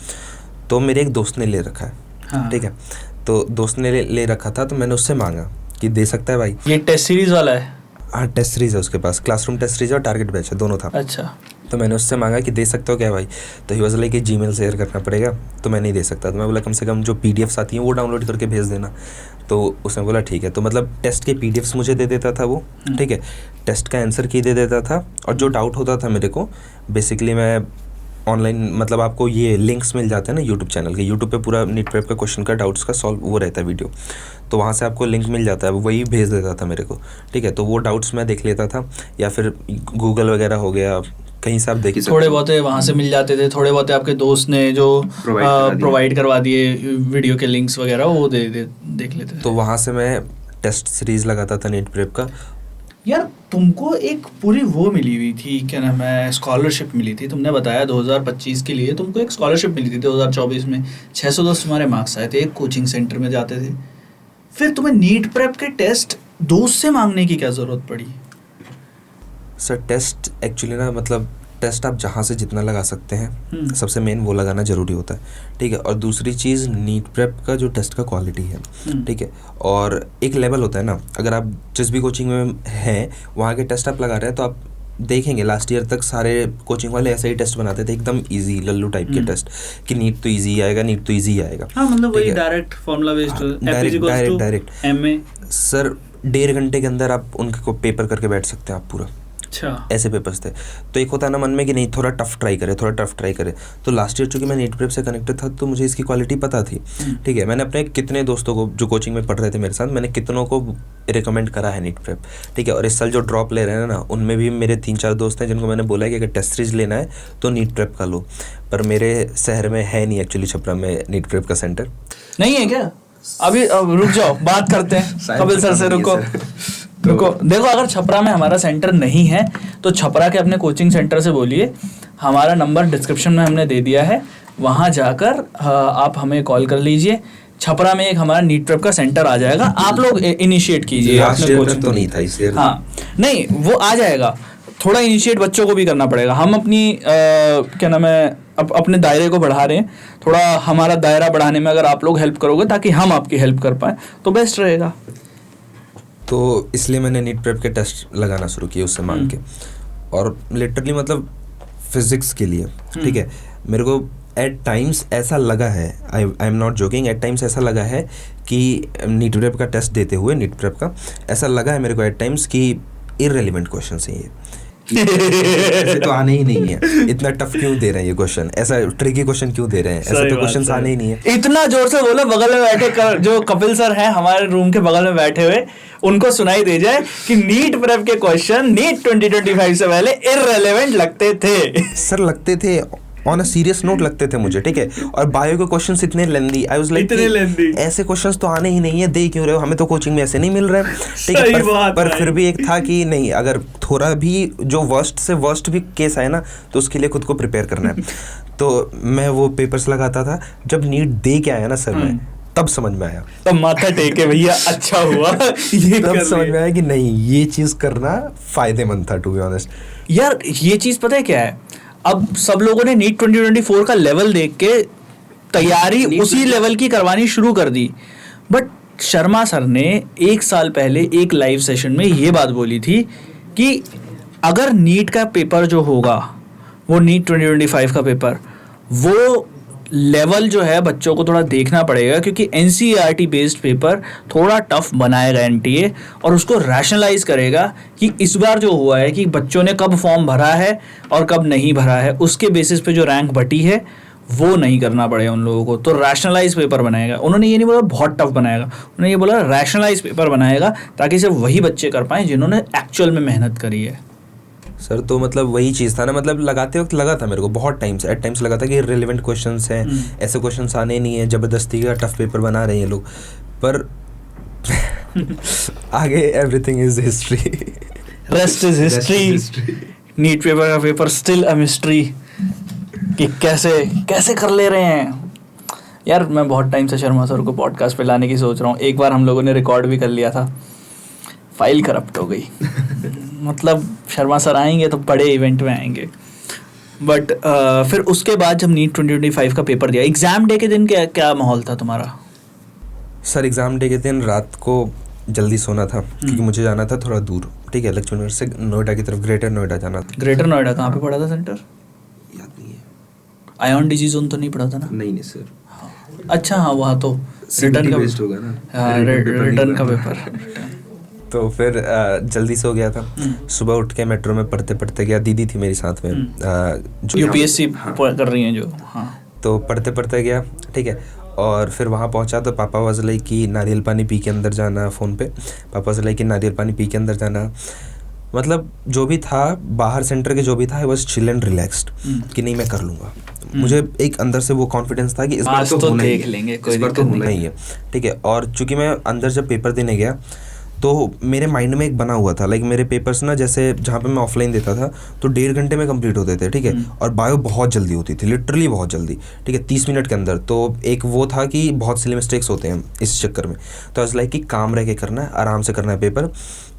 तो मेरे एक दोस्त ने ले रखा है, ठीक है। तो दोस्त ने ले रखा था, तो मैंने उससे मांगा कि दे सकता है भाई। ये टेस्ट सीरीज वाला है? हाँ, टेस्ट सीरीज है उसके पास, क्लासरूम टेस्ट सीरीज और टारगेट बैच है, दोनों था। अच्छा। तो मैंने उससे मांगा कि दे सकते हो क्या भाई, तो ही वाज लाइक कि जीमेल शेयर करना पड़ेगा, तो मैं नहीं दे सकता। तो मैं बोला कम से कम जो पीडीएफ्स आती हैं वो डाउनलोड करके भेज देना। तो उसने बोला ठीक है। तो मतलब टेस्ट के पीडीएफ्स मुझे दे देता था वो, ठीक है, टेस्ट का आंसर की दे देता था, और जो डाउट होता था मेरे को बेसिकली मैं ऑनलाइन, मतलब आपको ये लिंक्स मिल जाते हैं ना यूट्यूब चैनल के, यूट्यूब पे पूरा नीट प्रेप का क्वेश्चन का डाउट्स का सॉल्व वो रहता है वीडियो, तो वहाँ से आपको लिंक मिल जाता है, वही भेज देता था मेरे को, ठीक है। तो वो डाउट्स मैं देख लेता था, या फिर गूगल वगैरह हो गया, कहीं से आप देख सकते, थोड़े बहुत वहाँ से मिल जाते थे, थोड़े बहुत आपके दोस्त ने जो प्रोवाइड करवा दिए वीडियो के लिंक्स वगैरह, वो देख लेते थे। तो वहाँ से मैं टेस्ट सीरीज लगाता था नीट प्रेप का। यार तुमको एक पूरी वो मिली हुई थी, क्या नाम है, स्कॉलरशिप मिली थी, तुमने बताया 2025 के लिए तुमको एक स्कॉलरशिप मिली थी 2024 में, 610 तुम्हारे मार्क्स आए थे, एक कोचिंग सेंटर में जाते थे, फिर तुम्हें नीट प्रेप के टेस्ट दोस्त से मांगने की क्या ज़रूरत पड़ी? सर टेस्ट एक्चुअली ना, मतलब टेस्ट आप जहाँ से जितना लगा सकते हैं, सबसे मेन वो लगाना ज़रूरी होता है, ठीक है। और दूसरी चीज़ नीट प्रेप का जो टेस्ट का क्वालिटी है, ठीक है, और एक लेवल होता है ना, अगर आप जिस भी कोचिंग में हैं वहाँ के टेस्ट आप लगा रहे हैं, तो आप देखेंगे लास्ट ईयर तक सारे कोचिंग वाले ऐसे ही टेस्ट बनाते थे, एकदम इजी लल्लू टाइप के टेस्ट, कि नीट तो इजी आएगा, नीट तो इजी आएगा। हाँ, मतलब वही direct formula based, direct MA. Sir 1.5 घंटे के अंदर आप उनके को पेपर करके बैठ सकते हैं आप पूरा। अच्छा, ऐसे पेपर्स थे। तो एक होता है ना मन में कि नहीं थोड़ा टफ ट्राई करे। तो लास्ट ईयर चूँकि मैं नीट प्रेप से कनेक्टेड था, तो मुझे इसकी क्वालिटी पता थी, ठीक है। मैंने अपने कितने दोस्तों को जो कोचिंग में पढ़ रहे थे मेरे साथ, मैंने कितनों को रिकमेंड करा है नीट प्रेप, ठीक है। और इस साल जो ड्रॉप ले रहे हैं ना, उनमें भी मेरे 3-4 दोस्त हैं जिनको मैंने बोला है कि अगर टेस्ट सीरीज लेना है तो नीट प्रेप का लो, पर मेरे शहर में है नहीं एक्चुअली, छपरा में नीट प्रेप का सेंटर नहीं है क्या? अभी रुक जाओ, बात करते हैं कपिल सर से। रुको, देखो अगर छपरा में हमारा सेंटर नहीं है तो छपरा के अपने कोचिंग सेंटर से बोलिए, हमारा नंबर डिस्क्रिप्शन में हमने दे दिया है, वहाँ जाकर आप हमें कॉल कर लीजिए। छपरा में एक हमारा नीट प्रेप का सेंटर आ जाएगा, आप लोग इनिशिएट कीजिए। तो नहीं था इस ईयर। हाँ, नहीं वो आ जाएगा, थोड़ा इनिशिएट बच्चों को भी करना पड़ेगा। हम अपनी क्या नाम है, अपने दायरे को बढ़ा रहे हैं, थोड़ा हमारा दायरा बढ़ाने में अगर आप लोग हेल्प करोगे ताकि हम आपकी हेल्प कर पाएँ तो बेस्ट रहेगा। तो इसलिए मैंने नीट प्रेप के टेस्ट लगाना शुरू किए उससे मांग के, और लिटरली मतलब फिजिक्स के लिए, ठीक है, मेरे को एट टाइम्स ऐसा लगा है, I am not joking, at times ऐसा लगा है कि नीट प्रेप का टेस्ट देते हुए, नीट प्रेप का ऐसा लगा है मेरे को एट टाइम्स कि इररेलेवेंट क्वेश्चन है ये, ऐसे तो आने ही नहीं है, इतना टफ क्यों दे रहे हैं ये क्वेश्चन, ऐसा ट्रिकी क्वेश्चन क्यों दे रहे हैं, ऐसा तो क्वेश्चन आने ही नहीं है। इतना जोर से बोलो बगल में बैठे जो कपिल सर हैं हमारे रूम के बगल में बैठे हुए, उनको सुनाई दे जाए कि नीट प्रेप के क्वेश्चन नीट 2025 से पहले इररेलेवेंट लगते थे। सर लगते थे, ऑन अ सीरियस नोट लगते थे मुझे, ठीक है। और बायो के क्वेश्चंस इतने लेंदी, आई वाज लाइक ऐसे क्वेश्चंस तो आने ही नहीं है, दे क्यों रहे हो, हमें तो कोचिंग में ऐसे नहीं मिल रहे, ठीक है। पर फिर भी एक था कि नहीं, अगर थोड़ा भी जो वर्स्ट से वर्स्ट भी केस आए ना, तो उसके लिए खुद को प्रिपेयर करना है। तो मैं वो पेपर्स लगाता था, जब नीट दे के आया ना सर मैं, तब समझ में आया, तब माथा टेके भैया अच्छा हुआ ये तब समझ में आया कि नहीं ये चीज़ करना फायदेमंद था, टू बी ऑनेस्ट। यार ये चीज़ पता है क्या है, अब सब लोगों ने नीट 2024 का लेवल देख के तैयारी उसी लेवल की करवानी शुरू कर दी, बट शर्मा सर ने 1 साल पहले एक लाइव सेशन में ये बात बोली थी कि अगर नीट का पेपर जो होगा, वो नीट 2025 का पेपर, वो लेवल जो है बच्चों को थोड़ा देखना पड़ेगा, क्योंकि NCERT बेस्ड पेपर थोड़ा टफ बनाएगा NTA, और उसको रैशनलाइज करेगा कि इस बार जो हुआ है कि बच्चों ने कब फॉर्म भरा है और कब नहीं भरा है, उसके बेसिस पे जो रैंक बटी है वो नहीं करना पड़ेगा उन लोगों को, तो रैशनलाइज पेपर बनाएगा। उन्होंने ये नहीं बोला बहुत टफ बनाएगा, उन्होंने ये बोला रैशनलाइज पेपर बनाएगा, ताकि सिर्फ वही बच्चे कर पाएँ जिन्होंने एक्चुअल में मेहनत करी है। सर तो मतलब वही चीज़ था ना, मतलब लगाते वक्त लगा था मेरे को बहुत टाइम्स, एट टाइम्स लगा था कि रिलेवेंट क्वेश्चंस हैं, ऐसे क्वेश्चंस आने नहीं है, ज़बरदस्ती का टफ पेपर बना रहे हैं लोग, पर आगे everything is history, rest is history. NEET paper का पेपर स्टिल अ मिस्ट्री कि कैसे कर ले रहे हैं। यार मैं बहुत टाइम से शर्मा सर को पॉडकास्ट पे लाने की सोच रहा हूँ, एक बार हम लोगों ने रिकॉर्ड भी कर लिया था, फाइल करप्ट हो गई। मतलब शर्मा सर आएंगे तो बड़े इवेंट में आएंगे, बट फिर उसके बाद जब नीट 2025 का पेपर दिया, एग्ज़ाम डे के दिन क्या माहौल था तुम्हारा? सर एग्ज़ाम डे के दिन रात को जल्दी सोना था क्योंकि मुझे जाना था थोड़ा दूर, ठीक है, लक्ष्मण नगर से नोएडा की तरफ, ग्रेटर नोएडा जाना था। ग्रेटर नोएडा कहाँ पे पड़ा था सेंटर? याद नहीं है। आयोन डीजी जोन तो नहीं पड़ा था ना? नहीं सर, अच्छा हाँ, वहाँ तो रिटर्न का बेस्ड होगा ना। हाँ, रिटर्न का पेपर। तो फिर जल्दी सो गया था। सुबह उठ के मेट्रो में पढ़ते पढ़ते गया, दीदी थी मेरी साथ में जो यूपीएससी कर रही हैं जो, हाँ। तो पढ़ते पढ़ते गया, ठीक है, और फिर वहाँ पहुँचा तो पापा वाज लाइक कि नारियल पानी पी के अंदर जाना, फ़ोन पे पापा वाज लाइक कि नारियल पानी पी के अंदर जाना। मतलब जो भी था बाहर सेंटर के जो भी था, I was chill and relaxed कि नहीं मैं कर लूँगा। मुझे एक अंदर से वो कॉन्फिडेंस था कि इस बार तो होना देख लेंगे, कोई दिक्कत नहीं है, ठीक है। और चूंकि मैं अंदर जब पेपर देने गया तो मेरे माइंड में एक बना हुआ था, लाइक मेरे पेपर्स ना, जैसे जहाँ पे मैं ऑफलाइन देता था तो 1.5 घंटे में कंप्लीट होते थे, ठीक है, और बायो बहुत जल्दी होती थी, लिटरली बहुत जल्दी, ठीक है, 30 मिनट के अंदर। तो एक वो था कि बहुत सिली मिस्टेक्स होते हैं इस चक्कर में, तो आई वाज लाइक कि काम रह के करना है, आराम से करना है।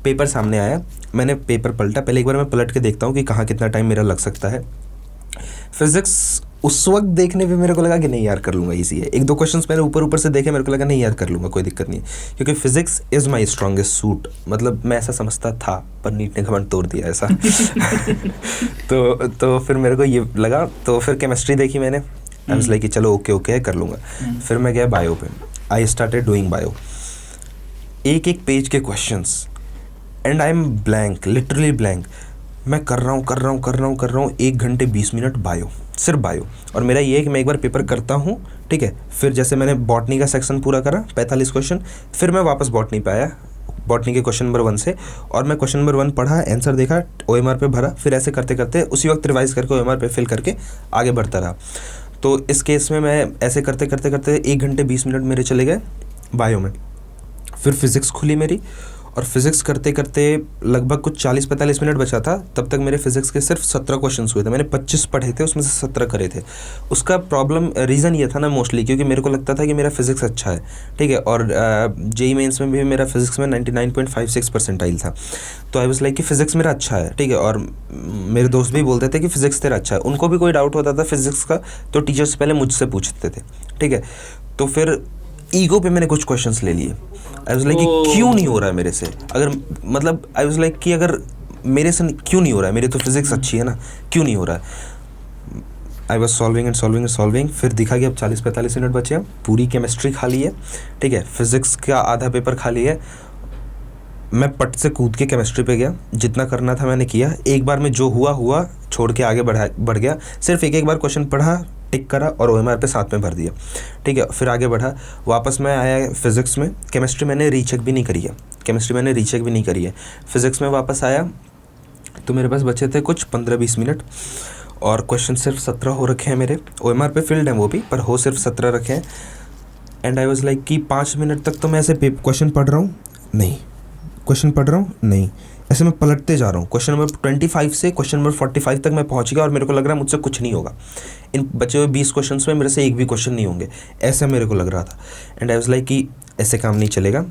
पेपर सामने आया, मैंने पेपर पलटा, पहले एक बार मैं पलट के देखता हूँ कि कहाँ कितना टाइम मेरा लग सकता है। फिजिक्स उस वक्त देखने पे मेरे को लगा कि नहीं यार कर लूँगा, इजी है। 1-2 क्वेश्चंस मैंने ऊपर से देखे, मेरे को लगा नहीं यार कर लूँगा, कोई दिक्कत नहीं है, क्योंकि physics is my strongest suit. मतलब मैं ऐसा समझता था, पर नीट ने घमंड तोड़ दिया ऐसा। तो फिर मेरे को ये लगा, तो फिर केमिस्ट्री देखी मैंने, आई वाज लाइक कि चलो ओके कर लूँगा। फिर मैं गया बायो पे, आई स्टार्टेड डूइंग बायो, एक पेज के questions, and I am blank, literally blank. मैं कर रहा हूँ 1 घंटे 20 मिनट बायो, सिर्फ बायो। और मेरा ये है कि मैं एक बार पेपर करता हूँ, ठीक है, फिर जैसे मैंने बॉटनी का सेक्शन पूरा करा 45 क्वेश्चन, फिर मैं वापस बॉटनी पे आया, बॉटनी के क्वेश्चन नंबर 1 से, और मैं क्वेश्चन नंबर 1 पढ़ा, आंसर देखा, OMR पे भरा, फिर ऐसे करते करते उसी वक्त रिवाइज करके OMR पे फिल करके आगे बढ़ता रहा। तो इस केस में मैं ऐसे करते करते 1 घंटे 20 मिनट मेरे चले गए बायो में। फिर फिज़िक्स खुली मेरी, और फिज़िक्स करते करते लगभग कुछ 40-45 मिनट बचा था, तब तक मेरे फिज़िक्स के सिर्फ 17 क्वेश्चंस हुए थे। मैंने 25 पढ़े थे, उसमें से 17 करे थे। उसका प्रॉब्लम रीज़न ये था ना मोस्टली, क्योंकि मेरे को लगता था कि मेरा फिज़िक्स अच्छा है, ठीक है, और JEE मेंस में भी मेरा फिज़िक्स में 99.56 परसेंटाइल था। तो आई वाज लाइक कि फ़िज़िक्स मेरा अच्छा है, ठीक है, और मेरे दोस्त भी बोलते थे कि फ़िज़िक्स तेरा अच्छा है। उनको भी कोई डाउट होता था फिज़िक्स का तो टीचर्स पहले मुझसे पूछते थे, ठीक है। तो फिर ईगो पे मैंने कुछ क्वेश्चंस ले लिए। आई वाज लाइक कि क्यों नहीं हो रहा है मेरे से, अगर मतलब आई वाज लाइक कि अगर मेरे से क्यों नहीं हो रहा है, मेरी तो फिज़िक्स अच्छी है ना, क्यों नहीं हो रहा है। आई वाज सॉल्विंग, फिर दिखा कि अब 40-45 मिनट बचे हैं, पूरी केमिस्ट्री खाली है, ठीक है, फिज़िक्स का आधा पेपर खाली है। मैं पट से कूद के केमिस्ट्री पे गया, जितना करना था मैंने किया, एक बार में जो हुआ छोड़ के आगे बढ़ गया। सिर्फ एक बार क्वेश्चन पढ़ा, टिक करा और OMR पे साथ में भर दिया, ठीक है। फिर आगे बढ़ा, वापस मैं आया फिज़िक्स में, केमिस्ट्री मैंने रीचेक भी नहीं करी है, फिज़िक्स में वापस आया तो मेरे पास बचे थे कुछ 15-20 मिनट, और क्वेश्चन सिर्फ 17 हो रखे हैं मेरे, OMR पे फिल्ड हैं वो भी, पर हो सिर्फ 17 रखे हैं। एंड आई वाज लाइक कि 5 मिनट तक तो मैं ऐसे क्वेश्चन पढ़ रहा हूँ, नहीं, ऐसे मैं पलटते जा रहा हूँ। क्वेश्चन नंबर 25 से क्वेश्चन नंबर 45 तक मैं पहुँच गया, और मेरे को लग रहा है मुझसे कुछ नहीं होगा, इन बचे हुए 20 क्वेश्चन में मेरे से एक भी क्वेश्चन नहीं होंगे, ऐसा मेरे को लग रहा था। एंड आई वाज लाइक कि ऐसे काम नहीं चलेगा।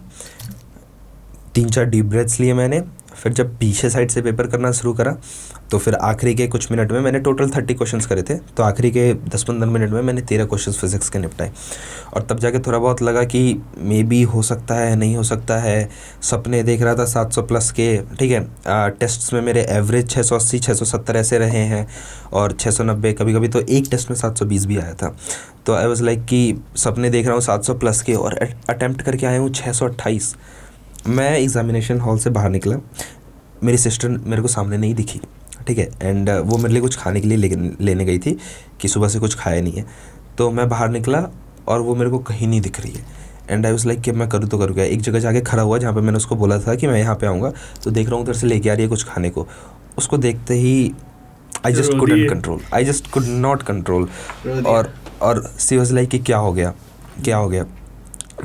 3-4 डीप ब्रेथ्स लिए मैंने, फिर जब पीछे साइड से पेपर करना शुरू करा तो फिर आखिरी के कुछ मिनट में मैंने टोटल 30 क्वेश्चंस करे थे, तो आखिरी के 10-15 मिनट में मैंने 13 क्वेश्चंस फिज़िक्स के निपटाए। और तब जाके थोड़ा बहुत लगा कि मे बी हो सकता है, नहीं हो सकता है। सपने देख रहा था 700 प्लस के, ठीक है, टेस्ट्स में मेरे एवरेज 680-670 ऐसे रहे हैं, और 690 कभी कभी तो एक टेस्ट में 720 भी आया था। तो आई वाज लाइक कि सपने देख रहा हूँ 700 प्लस के, और अटैम्प्ट करके आया हूँ 628। मैं एग्ज़ामिनेशन हॉल से बाहर निकला, मेरी सिस्टर मेरे को सामने नहीं दिखी, ठीक है, एंड वो मेरे लिए कुछ खाने के लिए लेने गई थी कि सुबह से कुछ खाया नहीं है। तो मैं बाहर निकला और वो मेरे को कहीं नहीं दिख रही है, एंड आई वाज लाइक कि मैं करूँ तो करूँ क्या। एक जगह जाके खड़ा हुआ जहाँ पे मैंने उसको बोला था कि मैं यहाँ पे आऊँगा, तो देख रहा हूँ उधर से लेके आ रही है कुछ खाने को। उसको देखते ही I just could not control, और सी वाज लाइक कि क्या हो गया।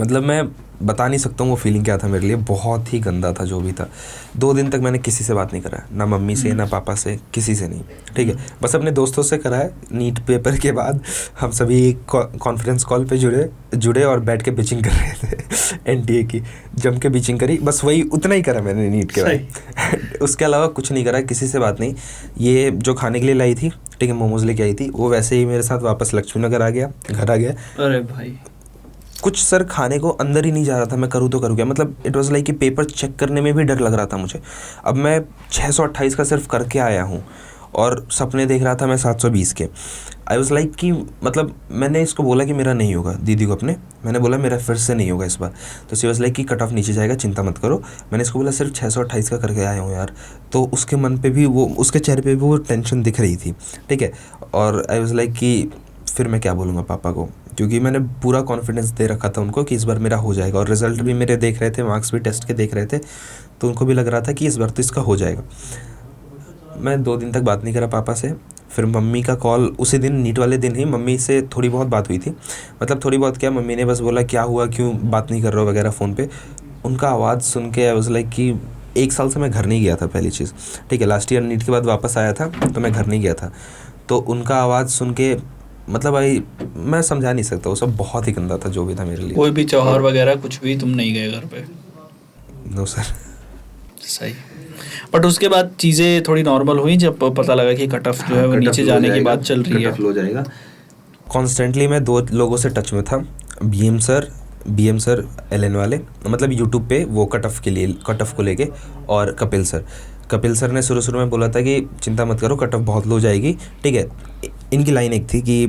मतलब मैं बता नहीं सकता हूँ वो फीलिंग क्या था मेरे लिए, बहुत ही गंदा था जो भी था। 2 दिन तक मैंने किसी से बात नहीं करा, ना मम्मी से ना पापा से, किसी से नहीं, ठीक है। बस अपने दोस्तों से करा है। नीट पेपर के बाद हम सभी एक कॉन्फ्रेंस कॉल पे जुड़े और बैठ के पिचिंग कर रहे थे। NTA की जम के पिचिंग करी, बस वही उतना ही करा मैंने नीट के बाद। उसके अलावा कुछ नहीं करा, किसी से बात नहीं। ये जो खाने के लिए लाई थी, ठीक है, मोमोज लेके आई थी, वो वैसे ही मेरे साथ वापस लक्ष्मी नगर घर आ गया। अरे भाई, कुछ सर खाने को अंदर ही नहीं जा रहा था, मैं करूँ तो करूँ क्या, मतलब इट वाज लाइक कि पेपर चेक करने में भी डर लग रहा था मुझे। अब मैं 628 का सिर्फ करके आया हूँ और सपने देख रहा था मैं 720 के। आई वाज लाइक कि मतलब मैंने इसको बोला कि मेरा नहीं होगा, दीदी को अपने मैंने बोला मेरा फिर से नहीं होगा इस बार। तो सी वाज लाइक कि कट ऑफ नीचे जाएगा, चिंता मत करो। मैंने इसको बोला सिर्फ 628 का करके आया हूँ यार। तो उसके मन पे भी वो, उसके चेहरे पे भी वो टेंशन दिख रही थी, ठीक है। और आई वाज लाइक कि फिर मैं क्या बोलूँगा पापा को, क्योंकि मैंने पूरा कॉन्फिडेंस दे रखा था उनको कि इस बार मेरा हो जाएगा। और रिजल्ट भी मेरे देख रहे थे, मार्क्स भी टेस्ट के देख रहे थे, तो उनको भी लग रहा था कि इस बार तो इसका हो जाएगा। मैं 2 दिन तक बात नहीं करा पापा से। फिर मम्मी का कॉल उसी दिन, नीट वाले दिन ही मम्मी से थोड़ी बहुत बात हुई थी। मतलब थोड़ी बहुत क्या, मम्मी ने बस बोला क्या हुआ, क्यों बात नहीं कर रहे हो वगैरह फ़ोन पे। उनका आवाज़ सुन के आई वाज लाइक कि 1 साल से मैं घर नहीं गया था पहली चीज़, ठीक है। लास्ट ईयर नीट के बाद वापस आया था तो मैं घर नहीं गया था। तो उनका आवाज़ सुन के मतलब मैं समझा नहीं सकता, वो सब बहुत ही गंदा था जो भी था मेरे लिए। कोई भी त्योहार वगैरह कुछ भी तुम नहीं गए घर पे? No sir. सही। बट उसके बाद चीज़ें थोड़ी नॉर्मल हुई जब पता लगा कि कट ऑफ जो है वो नीचे जाने की बात चल रही है? कट ऑफ हो जाएगा। कॉन्स्टेंटली मैं 2 लोगों से टच में था, BM सर LN वाले, मतलब यूट्यूब पे वो कट ऑफ को लेके, और कपिल सर ने शुरू में बोला था कि चिंता मत करो, कट ऑफ बहुत लो जाएगी, ठीक है। इनकी लाइन एक थी कि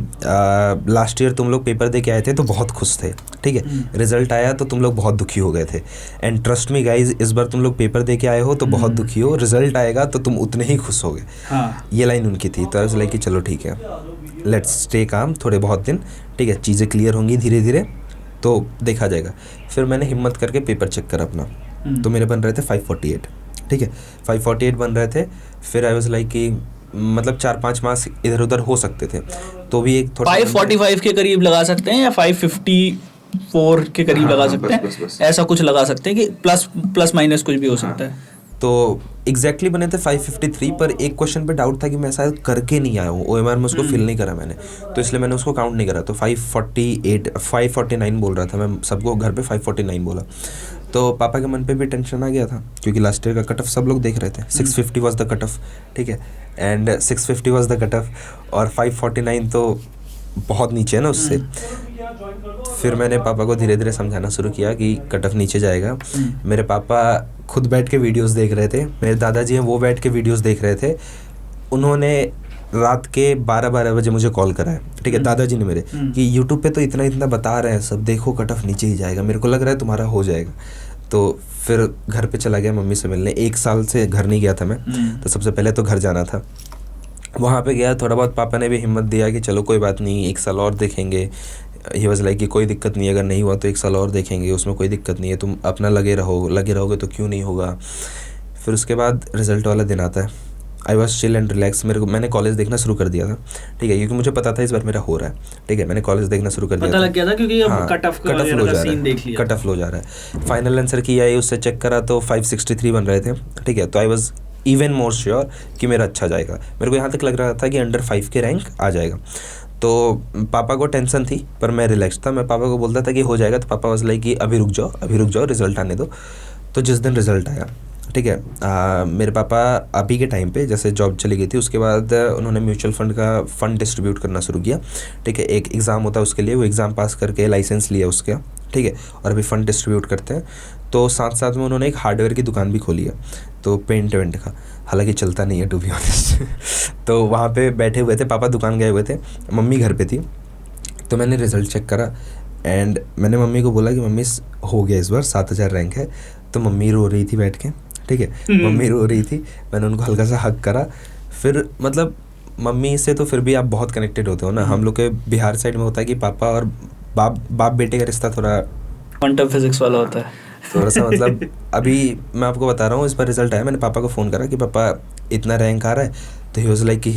लास्ट ईयर तुम लोग पेपर दे के आए थे तो बहुत खुश थे, ठीक है। रिजल्ट आया तो तुम लोग बहुत दुखी हो गए थे। एंड ट्रस्ट मी गाइज, इस बार तुम लोग पेपर दे के आए हो तो बहुत दुखी हो, रिजल्ट आएगा तो तुम उतने ही खुश हो गए। हाँ। ये लाइन उनकी थी। तो लाइक कि चलो ठीक है, लेट्स स्टे काम थोड़े बहुत दिन, ठीक है, चीज़ें क्लियर होंगी धीरे धीरे तो देखा जाएगा। फिर मैंने हिम्मत करके पेपर चेक करा अपना, तो मेरे बन रहे थे 548, ठीक है, 548 बन रहे थे। फिर आई वाज लाइक कि मतलब 4-5 मार्क्स इधर उधर हो सकते थे, तो भी एक थोड़ा 545 के करीब लगा सकते हैं या 554 के करीब लगा सकते हैं, बस। ऐसा कुछ लगा सकते हैं कि प्लस माइनस कुछ भी हो सकता है। तो एग्जैक्टली बने थे 553, पर एक क्वेश्चन पे डाउट था कि मैं शायद करके नहीं आया हूँ, OMR में उसको फिल नहीं करा मैंने, तो इसलिए मैंने उसको काउंट नहीं करा। तो 549 बोल रहा था मैं सबको घर पे, 549 बोला। तो पापा के मन पे भी टेंशन आ गया था क्योंकि लास्ट ईयर का कट ऑफ सब लोग देख रहे थे। 650 वाज द कट ऑफ, ठीक है, and 650 was the cut off, और 549 तो बहुत नीचे है ना उससे। फिर मैंने पापा को धीरे धीरे समझाना शुरू किया कि कट ऑफ नीचे जाएगा। मेरे पापा खुद बैठ के वीडियोस देख रहे थे, मेरे दादाजी हैं वो बैठ के वीडियोस देख रहे थे। उन्होंने रात के 12 बजे मुझे कॉल करा है, ठीक है, दादाजी ने मेरे, कि यूट्यूब पे तो इतना बता रहे हैं सब, देखो कट ऑफ नीचे ही जाएगा, मेरे को लग रहा है तुम्हारा हो जाएगा। तो फिर घर पे चला गया मम्मी से मिलने। 1 साल से घर नहीं गया था मैं, तो सबसे पहले तो घर जाना था। वहाँ पे गया, थोड़ा बहुत पापा ने भी हिम्मत दिया कि चलो कोई बात नहीं, 1 साल और देखेंगे। ही वाज लाइक कि कोई दिक्कत नहीं, अगर नहीं हुआ तो 1 साल और देखेंगे, उसमें कोई दिक्कत नहीं है, तुम अपना लगे रहोगे तो क्यों नहीं होगा। फिर उसके बाद रिजल्ट वाला दिन आता है। I was chill and relax. मैंने कॉलेज देखना शुरू कर दिया था, ठीक है, क्योंकि मुझे पता था इस बार मेरा हो रहा है, ठीक है। मैंने कॉलेज देखना शुरू कर दिया, पता लग गया था क्योंकि अब कट ऑफ लो जा रहा है। फाइनल आंसर की आई, उससे चेक करा तो 563 बन रहे थे, ठीक है। तो I was even more sure कि मेरा अच्छा जाएगा। मेरे को यहाँ तक लग रहा था कि अंडर 5 के रैंक आ जाएगा। तो पापा को टेंशन थी पर मैं रिलैक्स था। मैं पापा को बोलता था कि हो जाएगा, तो पापा वाज लाइक कि अभी रुक जाओ रिजल्ट आने दो। तो जिस दिन रिजल्ट आया, ठीक है, मेरे पापा अभी के टाइम पे जैसे जॉब चली गई थी, उसके बाद उन्होंने म्यूचुअल फंड का फंड डिस्ट्रीब्यूट करना शुरू किया, ठीक है। एक एग्ज़ाम होता है उसके लिए, वो एग्ज़ाम पास करके लाइसेंस लिया उसका, ठीक है, और अभी फंड डिस्ट्रीब्यूट करते हैं। तो साथ में उन्होंने एक हार्डवेयर की दुकान भी खोली है, तो पेंट वेंट का, हालांकि चलता नहीं है टू बी ऑनेस्ट। तो वहाँ पे बैठे हुए थे पापा, दुकान गए हुए थे, मम्मी घर पे थी। तो मैंने रिज़ल्ट चेक करा एंड मैंने मम्मी को बोला कि मम्मी हो गया इस बार 7000 रैंक है। तो मम्मी रो रही थी बैठ के, ठीक है, मम्मी रो रही थी। मैंने उनको हल्का सा हक करा। फिर मतलब मम्मी से तो फिर भी आप बहुत कनेक्टेड होते हो ना। हम लोग के बिहार साइड में होता है कि पापा और बाप बेटे का रिश्ता थोड़ा क्वांटम फिजिक्स वाला होता है थोड़ा सा। मतलब अभी मैं आपको बता रहा हूँ, इस पर रिजल्ट आया, मैंने पापा को फ़ोन करा कि पापा इतना रैंक आ रहा है। तो ही वाज लाइक कि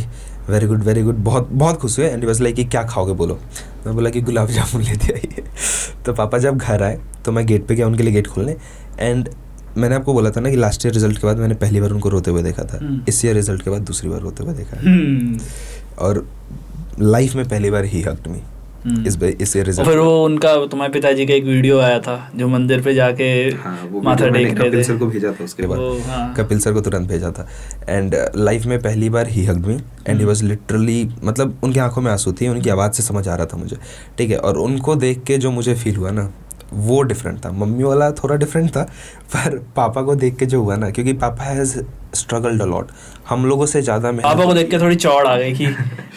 वेरी गुड, बहुत खुश हुए। एंड ही वाज लाइक कि क्या खाओगे बोलो। मैं बोला कि गुलाब जामुन लेते आइए। तो पापा जब घर आए तो मैं गेट पे गया उनके लिए गेट खोलने। एंड मैंने आपको बोला था ना कि लास्ट ईयर रिजल्ट के बाद मैंने पहली बार उनको रोते हुए देखा था, इस ईयर रिजल्ट के बाद दूसरी बार रोते हुए देखा है। और लाइफ में पहली बार ही हग्ड मी। इस रिजल्ट। फिर वो उनका तुम्हारे पिताजी का एक वीडियो आया था जो मंदिर पे जाके वो माथा वीडियो मैंने टेक रहे कपिल थे। सर को भेजा था उसके बाद। हाँ। कपिल सर को तुरंत भेजा था। एंड लाइफ में पहली बार he hugged me and he was literally, मतलब उनकी आंखों में आंसू थे, उनकी आवाज़ से समझ आ रहा था मुझे, ठीक है। और उनको देख के जो मुझे फील हुआ ना वो डिफरेंट था। मम्मी वाला थोड़ा डिफरेंट था, पर पापा को देख के जो हुआ ना, क्योंकि पापा हैज़ स्ट्रगल्ड अ लॉट, हम लोगों से ज़्यादा पापा को देख के थोड़ी चौड़ आ गई कि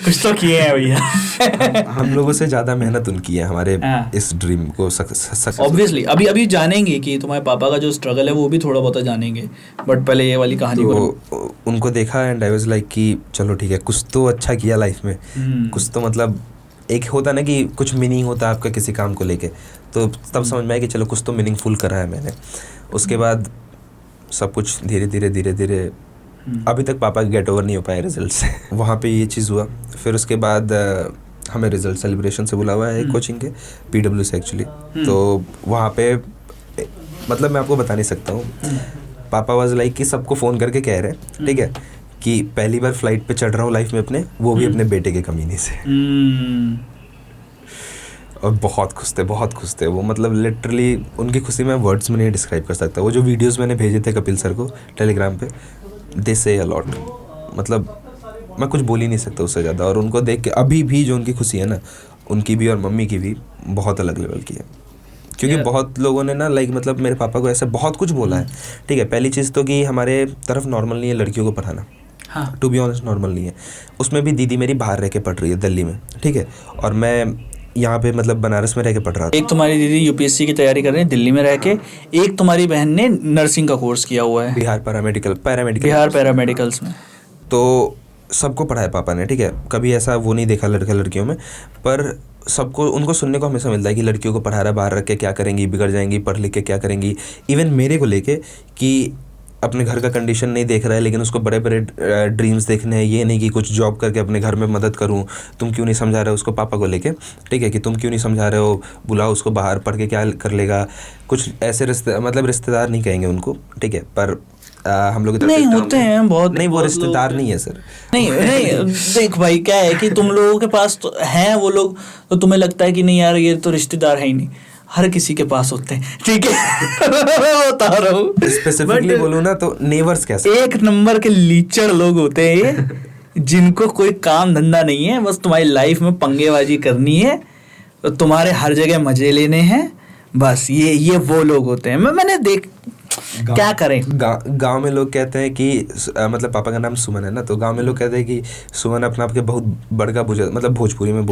कुछ तो किए हैं भैया। हम लोगों से ज़्यादा मेहनत उनकी है हमारे हाँ। इस ड्रीम को सक्सेस। ऑब्वियसली अभी जानेंगे कि तुम्हारे पापा का जो स्ट्रगल है वो भी थोड़ा बहुत जानेंगे, बट पहले ये वाली कहानी तो उनको देखा एंड आई वाज लाइक कि चलो ठीक है, कुछ तो अच्छा किया लाइफ में, कुछ तो मतलब एक होता ना कि कुछ मीनिंग होता है आपका किसी काम को लेके, तो तब समझ में आया कि चलो कुछ तो मीनिंगफुल करा है मैंने। उसके बाद सब कुछ धीरे धीरे अभी तक पापा गेट ओवर नहीं हो पाए रिजल्ट से। वहाँ पे ये चीज़ हुआ। फिर उसके बाद हमें रिजल्ट सेलिब्रेशन से बुला हुआ है कोचिंग के, PW से एक्चुअली। तो वहाँ पे मतलब मैं आपको बता नहीं सकता हूँ, पापा वाज लाइक कि सबको फ़ोन करके कह रहे हैं, ठीक है, कि पहली बार फ्लाइट पे चढ़ रहा हूँ लाइफ में अपने, वो भी अपने बेटे के कमीने से। और बहुत खुश थे वो, मतलब लिटरली उनकी खुशी मैं वर्ड्स में नहीं डिस्क्राइब कर सकता। वो जो वीडियोस मैंने भेजे थे कपिल सर को टेलीग्राम पे, दे से अ लॉट, मतलब मैं कुछ बोल ही नहीं सकता उससे ज़्यादा। और उनको देख के अभी भी जो उनकी खुशी है ना, उनकी भी और मम्मी की भी बहुत अलग लेवल की है। क्योंकि बहुत लोगों ने ना लाइक मतलब मेरे पापा को ऐसे बहुत कुछ बोला है, ठीक है। पहली चीज़ तो कि हमारे तरफ नॉर्मल नहीं है लड़कियों को पढ़ाना, हाँ। टू बी ऑनेस्ट नॉर्मल नहीं है। उसमें भी दीदी मेरी बाहर रह के पढ़ रही है दिल्ली में, ठीक है, और मैं यहाँ पे मतलब बनारस में रह के पढ़ रहा था। एक तुम्हारी दीदी UPSC की तैयारी कर रही है दिल्ली में रह के, एक तुम्हारी बहन ने नर्सिंग का कोर्स किया हुआ है बिहार पैरामेडिकल्स में। तो सबको पढ़ाया पापा ने, ठीक है, कभी ऐसा वो नहीं देखा लड़कियों में, पर सबको उनको सुनने को हमेशा मिलता है कि लड़कियों को पढ़ा रहा, बाहर रख के क्या करेंगी, बिगड़ जाएंगी, पढ़ लिख के क्या करेंगी। इवन मेरे को लेके कि अपने घर का कंडीशन नहीं देख रहा है, लेकिन उसको बड़े बड़े ड्रीम्स देखने हैं, ये नहीं कि कुछ जॉब करके अपने घर में मदद करूं। तुम क्यों नहीं समझा रहे हो उसको, पापा को लेके, ठीक है, कि तुम क्यों नहीं समझा रहे हो, बुलाओ उसको, बाहर पढ़ के क्या कर लेगा। कुछ ऐसे रिश्तेदार नहीं कहेंगे उनको, ठीक है, पर हम लोग नहीं होते हैं बहुत, नहीं वो रिश्तेदार नहीं है सर। नहीं देख भाई क्या है कि तुम लोगों के पास तो हैं वो लोग, तो तुम्हें लगता है कि नहीं यार ये तो रिश्तेदार है ही नहीं, हर किसी के पास होते हैं, ठीक है। बता रहा हूँ स्पेसिफिकली बोलूँ ना तो नेवर्स कैसे एक नंबर के लीचड़ लोग होते हैं ये, जिनको कोई काम धंधा नहीं है, बस तुम्हारी लाइफ में पंगेबाजी करनी है, तो तुम्हारे हर जगह मजे लेने हैं, बस ये वो लोग होते हैं। मैंने देख क्या करें, गांव में लोग कहते हैं कि मतलब पापा का नाम सुमन है ना, तो गांव में लोग कहते हैं कि सुमन अपना आपके बहुत बड़का मतलब भोजपुरी में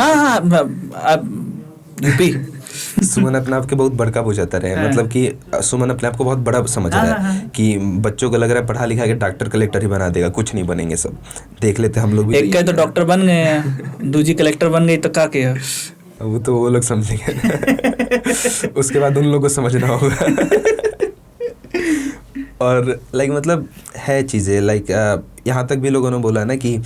सुमन अपने आप के बहुत बड़का बुझाता रहे, मतलब कि सुमन अपने आप को बहुत बड़ा समझ रहा है कि बच्चों को लग रहा है पढ़ा लिखा के डॉक्टर कलेक्टर ही बना देगा, कुछ नहीं बनेंगे, सब देख लेते हम लोग भी। एक तो डॉक्टर बन गए हैं, दूसरी कलेक्टर बन गई, तो क्या किया, वो तो वो लोग समझेंगे। उसके बाद उन लोगों को समझना होगा। और लाइक मतलब है चीज़ें लाइक यहाँ तक भी लोगों ने बोला ना कि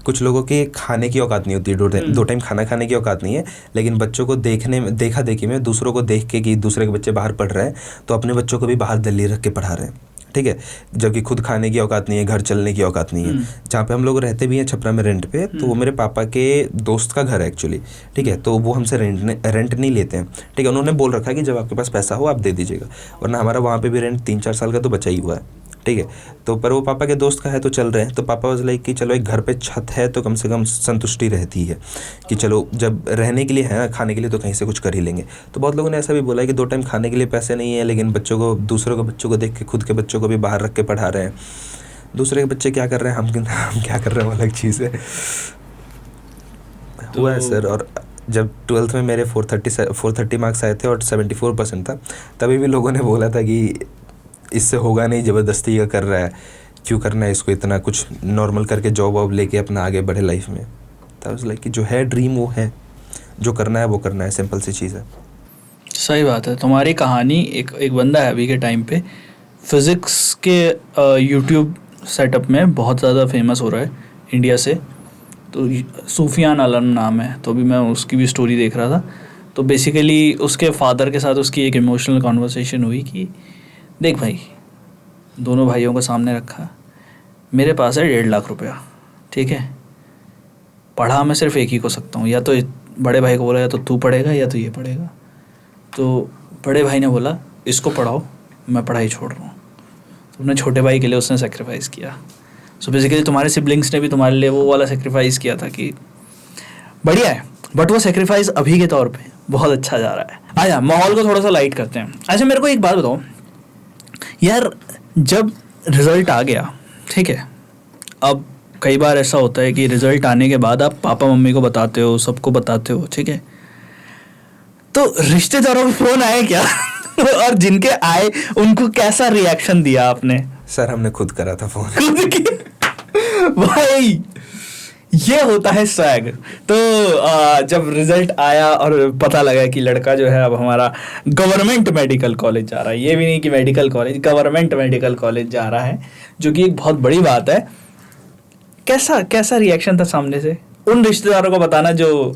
कुछ लोगों के खाने की औकात नहीं होती, दो टाइम खाना खाने की औकात नहीं है, लेकिन बच्चों को देखने में, देखा देखी में, दूसरों को देख के कि दूसरे के बच्चे बाहर पढ़ रहे हैं तो अपने बच्चों को भी बाहर दिल्ली रख के पढ़ा रहे हैं, ठीक है, जबकि खुद खाने की औकात नहीं है, घर चलने की औकात नहीं है। जहाँ पे हम लोग रहते भी हैं छपरा में रेंट पे, तो वो मेरे पापा के दोस्त का घर है एक्चुअली, ठीक है, तो वो हमसे रेंट नहीं लेते हैं, ठीक है। उन्होंने बोल रखा है कि जब आपके पास पैसा हो आप दे दीजिएगा, वरना हमारा वहाँ पे भी रेंट 3-4 साल का तो बचा ही हुआ है, ठीक है। तो पर वो पापा के दोस्त का है तो चल रहे हैं, तो पापा वाज लाइक कि चलो एक घर पे छत है तो कम से कम संतुष्टि रहती है कि चलो जब रहने के लिए है ना, खाने के लिए तो कहीं से कुछ कर ही लेंगे। तो बहुत लोगों ने ऐसा भी बोला है कि 2 टाइम खाने के लिए पैसे नहीं है, लेकिन बच्चों को, दूसरों के बच्चों को देख के खुद के बच्चों को भी बाहर रख के पढ़ा रहे हैं। दूसरे के बच्चे क्या कर रहे हैं, हम क्या कर रहे हैं, अलग चीज़ है। हुआ है सर। और जब 12th में मेरे 430 मार्क्स आए थे और 74% था, तभी भी लोगों ने बोला था कि इससे होगा नहीं, ज़बरदस्ती का कर रहा है, क्यों करना है इसको, इतना कुछ नॉर्मल करके जॉब वॉब लेके अपना आगे बढ़े लाइफ में। तब लाइक कि जो है ड्रीम वो है, जो करना है वो करना है, सिंपल सी चीज़ है। सही बात है। तुम्हारी कहानी, एक बंदा है अभी के टाइम पे फिज़िक्स के यूट्यूब सेटअप में बहुत ज़्यादा फेमस हो रहा है इंडिया से, तो सूफियान आलम नाम है, तो अभी मैं उसकी भी स्टोरी देख रहा था। तो बेसिकली उसके फादर के साथ उसकी एक इमोशनल कॉन्वर्सेशन हुई कि देख भाई, दोनों भाइयों को सामने रखा, मेरे पास है 1.5 लाख रुपया, ठीक है, पढ़ा मैं सिर्फ एक ही को सकता हूँ, या तो बड़े भाई को बोला या तो तू पढ़ेगा या तो ये पढ़ेगा। तो बड़े भाई ने बोला इसको पढ़ाओ, मैं पढ़ाई छोड़ रहा हूँ। तो अपने छोटे भाई के लिए उसने सेक्रीफाइस किया। सो बेसिकली तुम्हारे सिबलिंग्स ने भी तुम्हारे लिए वो वाला सेक्रीफाइस किया था कि बढ़िया है, बट वो सेक्रीफाइस अभी के तौर पे बहुत अच्छा जा रहा है। आया माहौल को थोड़ा सा लाइट करते हैं। अच्छा मेरे को एक बात बताओ यार, जब रिजल्ट आ गया, ठीक है, अब कई बार ऐसा होता है कि रिजल्ट आने के बाद आप पापा मम्मी को बताते हो, सबको बताते हो, ठीक है, तो रिश्तेदारों को फोन आए क्या? और जिनके आए उनको कैसा रिएक्शन दिया आपने? सर हमने खुद करा था फोन। भाई ये होता है स्वैग। तो जब रिजल्ट आया और पता लगा कि लड़का जो है अब हमारा गवर्नमेंट मेडिकल कॉलेज जा रहा है, ये भी नहीं कि medical college, government medical college जा रहा है, जो कि एक बहुत बड़ी बात है, कैसा रिएक्शन था सामने से? उन रिश्तेदारों को बताना जो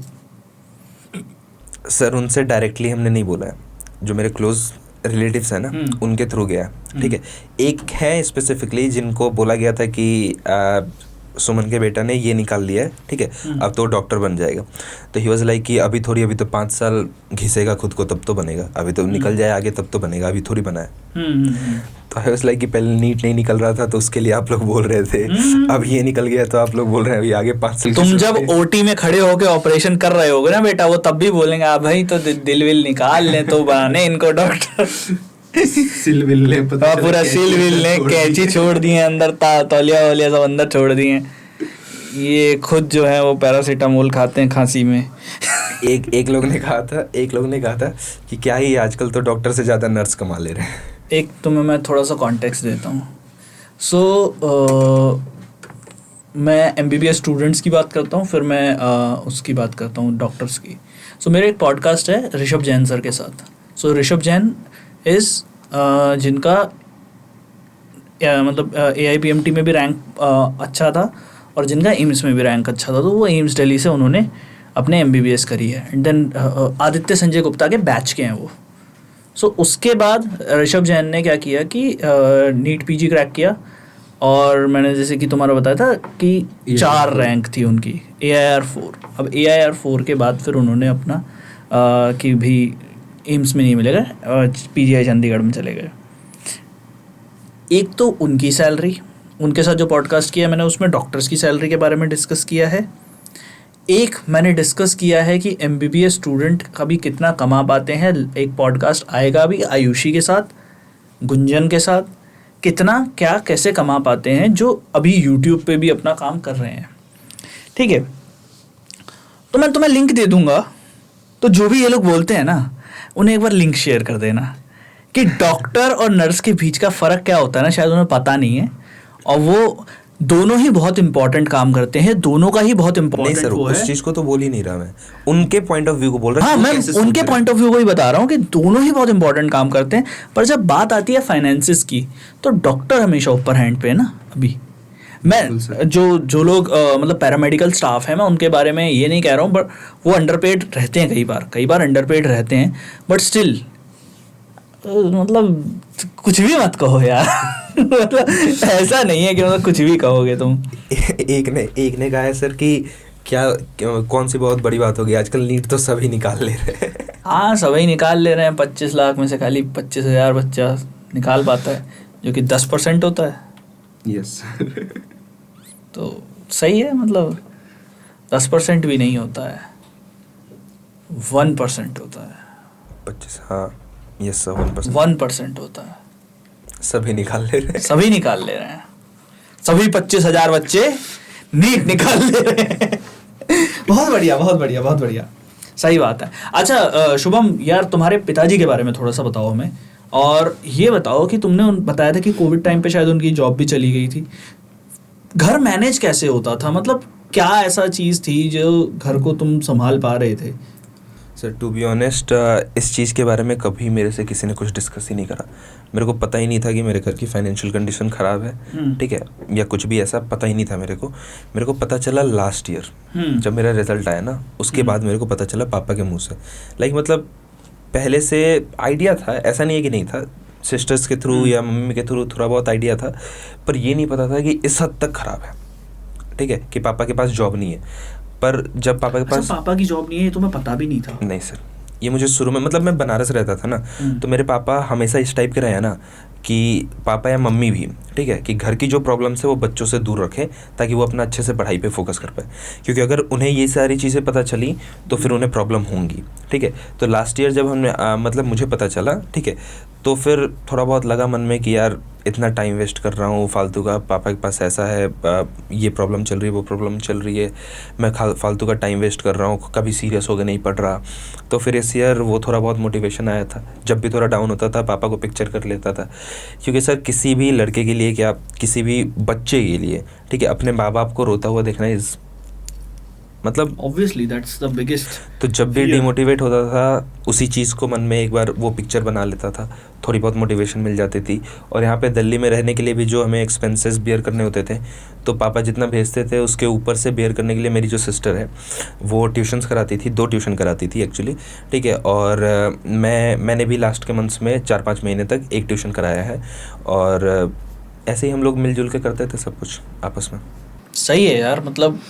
सर उनसे डायरेक्टली हमने नहीं बोला है, जो मेरे क्लोज रिलेटिव्स हैं ना उनके थ्रू गया, ठीक है। एक है स्पेसिफिकली जिनको बोला गया था कि सुमन के बेटा ने ये निकाल लिया है, ठीक है, अब तो डॉक्टर बन जाएगा। तो ही वाज लाइक कि अभी तो 5 साल घिसेगा खुद को तब तो बनेगा, अभी तो निकल जाए आगे तब तो बनेगा, अभी थोड़ी बना है। तो आई वाज लाइक कि पहले नीट नहीं निकल रहा था तो उसके लिए आप लोग बोल रहे थे, अब ये निकल गया तो आप लोग बोल रहे हैं अभी आगे 5 साल। तुम जब ओटी में खड़े होके ऑपरेशन कर रहे होगे ना बेटा, वो तब भी बोलेंगे आप भाई तो दिल विल निकाल लें तो बनाने इनको डॉक्टर। सिल विल ले पता पूरा सिल विल ने कैंची छोड़ दिए अंदर, तौलिया वौलिया सब अंदर छोड़ दिए। ये खुद जो है वो पैरासीटामोल खाते हैं खांसी में। एक लोग ने कहा था कि क्या ही आजकल तो डॉक्टर से ज़्यादा नर्स कमा ले रहे हैं। एक तुम्हें मैं थोड़ा सा कॉन्टेक्स्ट देता हूँ। सो मैं MBBS स्टूडेंट्स की बात करता हूँ, फिर मैं उसकी बात करता हूँ डॉक्टर्स की। सो मेरे एक पॉडकास्ट है ऋषभ जैन सर के साथ। सो ऋषभ जैन इज़ जिनका मतलब AIPMT में भी रैंक अच्छा था और जिनका एम्स में भी रैंक अच्छा था, तो वो एम्स दिल्ली से उन्होंने अपने MBBS करी है। एंड देन आदित्य संजय गुप्ता के बैच के हैं वो। सो उसके बाद ऋषभ जैन ने क्या किया कि नीट PG क्रैक किया, और मैंने जैसे कि तुम्हारा बताया था कि 4 रैंक थी उनकी, AIR 4। अब AIR 4 के बाद फिर उन्होंने अपना कि भी एम्स में नहीं मिलेगा, PGI चंडीगढ़ में चले गए। एक तो उनकी सैलरी, उनके साथ जो पॉडकास्ट किया मैंने उसमें डॉक्टर्स की सैलरी के बारे में डिस्कस किया है। एक मैंने डिस्कस किया है कि MBBS स्टूडेंट कभी कितना कमा पाते हैं। एक पॉडकास्ट आएगा अभी आयुषी के साथ, गुंजन के साथ, कितना क्या कैसे कमा पाते हैं जो अभी यूट्यूब पे भी अपना काम कर रहे हैं, ठीक है। तो मैं तुम्हें लिंक दे दूंगा, तो जो भी ये लोग बोलते हैं ना उन्हें एक बार लिंक शेयर कर देना कि डॉक्टर और नर्स के बीच का फ़र्क क्या होता है ना, शायद उन्हें पता नहीं है। और वो दोनों ही बहुत इंपॉर्टेंट काम करते हैं, दोनों का ही बहुत इंपॉर्टेंट सर वो है। उस चीज को तो बोल ही नहीं रहा मैं, उनके पॉइंट ऑफ व्यू को बोल रहा हूँ। हाँ, मैं उनके पॉइंट ऑफ व्यू को ही बता रहा हूँ कि दोनों ही बहुत इंपॉर्टेंट काम करते हैं, पर जब बात आती है फाइनेंसिस की तो डॉक्टर हमेशा ऊपर हैंड पे है ना। अभी मैं जो लोग मतलब पैरामेडिकल स्टाफ है, मैं उनके बारे में ये नहीं कह रहा हूँ, बट वो अंडरपेड रहते हैं, कई बार अंडरपेड रहते हैं, बट स्टिल मतलब कुछ भी मत कहो यार। मतलब ऐसा नहीं है कि मतलब कुछ भी कहोगे तुम। एक ने कहा है सर कि क्या कौन सी बहुत बड़ी बात होगी, आजकल नीट तो सभी निकाल ले रहे हैं। हाँ, सभी निकाल ले रहे हैं। 25 लाख में से खाली 25,000 बच्चा निकाल पाता है, जो कि 10% होता है। यस। तो सही है, मतलब 10% भी नहीं होता है, 1% होता है। 25, हाँ यस सर, 1% होता है। सभी निकाल ले रहे हैं, सभी 25,000 बच्चे नीट निकाल ले रहे हैं। बहुत बढ़िया, सही बात है। अच्छा शुभम यार, तुम्हारे पिताजी के बारे में थोड़ा सा बताओ हमें, और ये बताओ कि तुमने बताया था कि कोविड टाइम पे शायद उनकी जॉब भी चली गई थी। घर मैनेज कैसे होता था, मतलब क्या ऐसा चीज़ थी जो घर को तुम संभाल पा रहे थे? सर टू बी ऑनेस्ट इस चीज़ के बारे में कभी मेरे से किसी ने कुछ डिस्कस ही नहीं करा। मेरे को पता ही नहीं था कि मेरे घर की फाइनेंशियल कंडीशन ख़राब है, ठीक है, या कुछ भी ऐसा पता ही नहीं था मेरे को पता चला लास्ट ईयर जब मेरा रिजल्ट आया ना, उसके बाद मेरे को पता चला पापा के मुंह से। लाइक मतलब पहले से आइडिया था, ऐसा नहीं है कि नहीं था, सिस्टर्स के थ्रू या मम्मी के थ्रू थोड़ा बहुत आइडिया था, पर ये नहीं पता था कि इस हद तक ख़राब है, ठीक है, कि पापा के पास जॉब नहीं है। पर जब पापा के पास, पापा की जॉब नहीं है, ये तो मैं पता भी नहीं था। नहीं सर, ये मुझे शुरू में, मतलब मैं बनारस रहता था ना, तो मेरे पापा हमेशा इस टाइप के रहे हैं ना कि पापा या मम्मी भी, ठीक है, कि घर की जो प्रॉब्लम्स है वो बच्चों से दूर रखें ताकि वो अपना अच्छे से पढ़ाई पे फोकस कर पाए, क्योंकि अगर उन्हें ये सारी चीज़ें पता चली तो फिर उन्हें प्रॉब्लम होंगी, ठीक है। तो लास्ट ईयर जब हमने मतलब मुझे पता चला, ठीक है, तो फिर थोड़ा बहुत लगा मन में कि यार इतना टाइम वेस्ट कर रहा हूँ फालतू का, पापा के पास ऐसा है, ये प्रॉब्लम चल रही है, वो प्रॉब्लम चल रही है, मैं फालतू का टाइम वेस्ट कर रहा हूँ, कभी सीरियस होकर नहीं पढ़ रहा। तो फिर इस ईयर वो थोड़ा बहुत मोटिवेशन आया था, जब भी थोड़ा डाउन होता था पापा को पिक्चर कर लेता था, क्योंकि सर किसी भी लड़के के लिए, क्या किसी भी बच्चे के लिए, ठीक है, अपने माँ बाप को रोता हुआ देखना इज़, मतलब ऑब्वियसली दैट्स द बिगेस्ट। तो जब भी डिमोटिवेट होता था उसी चीज़ को मन में एक बार वो पिक्चर बना लेता था, थोड़ी बहुत मोटिवेशन मिल जाती थी। और यहाँ पे दिल्ली में रहने के लिए भी जो हमें एक्सपेंसेस बियर करने होते थे, तो पापा जितना भेजते थे उसके ऊपर से बियर करने के लिए मेरी जो सिस्टर है वो ट्यूशन्स कराती थी, 2 ट्यूशन कराती थी एक्चुअली, ठीक है। और मैंने भी लास्ट के मंथ्स में 4-5 महीने तक एक ट्यूशन कराया है, और ऐसे ही हम लोग मिलजुल के करते थे सब कुछ आपस में। सही है यार, मतलब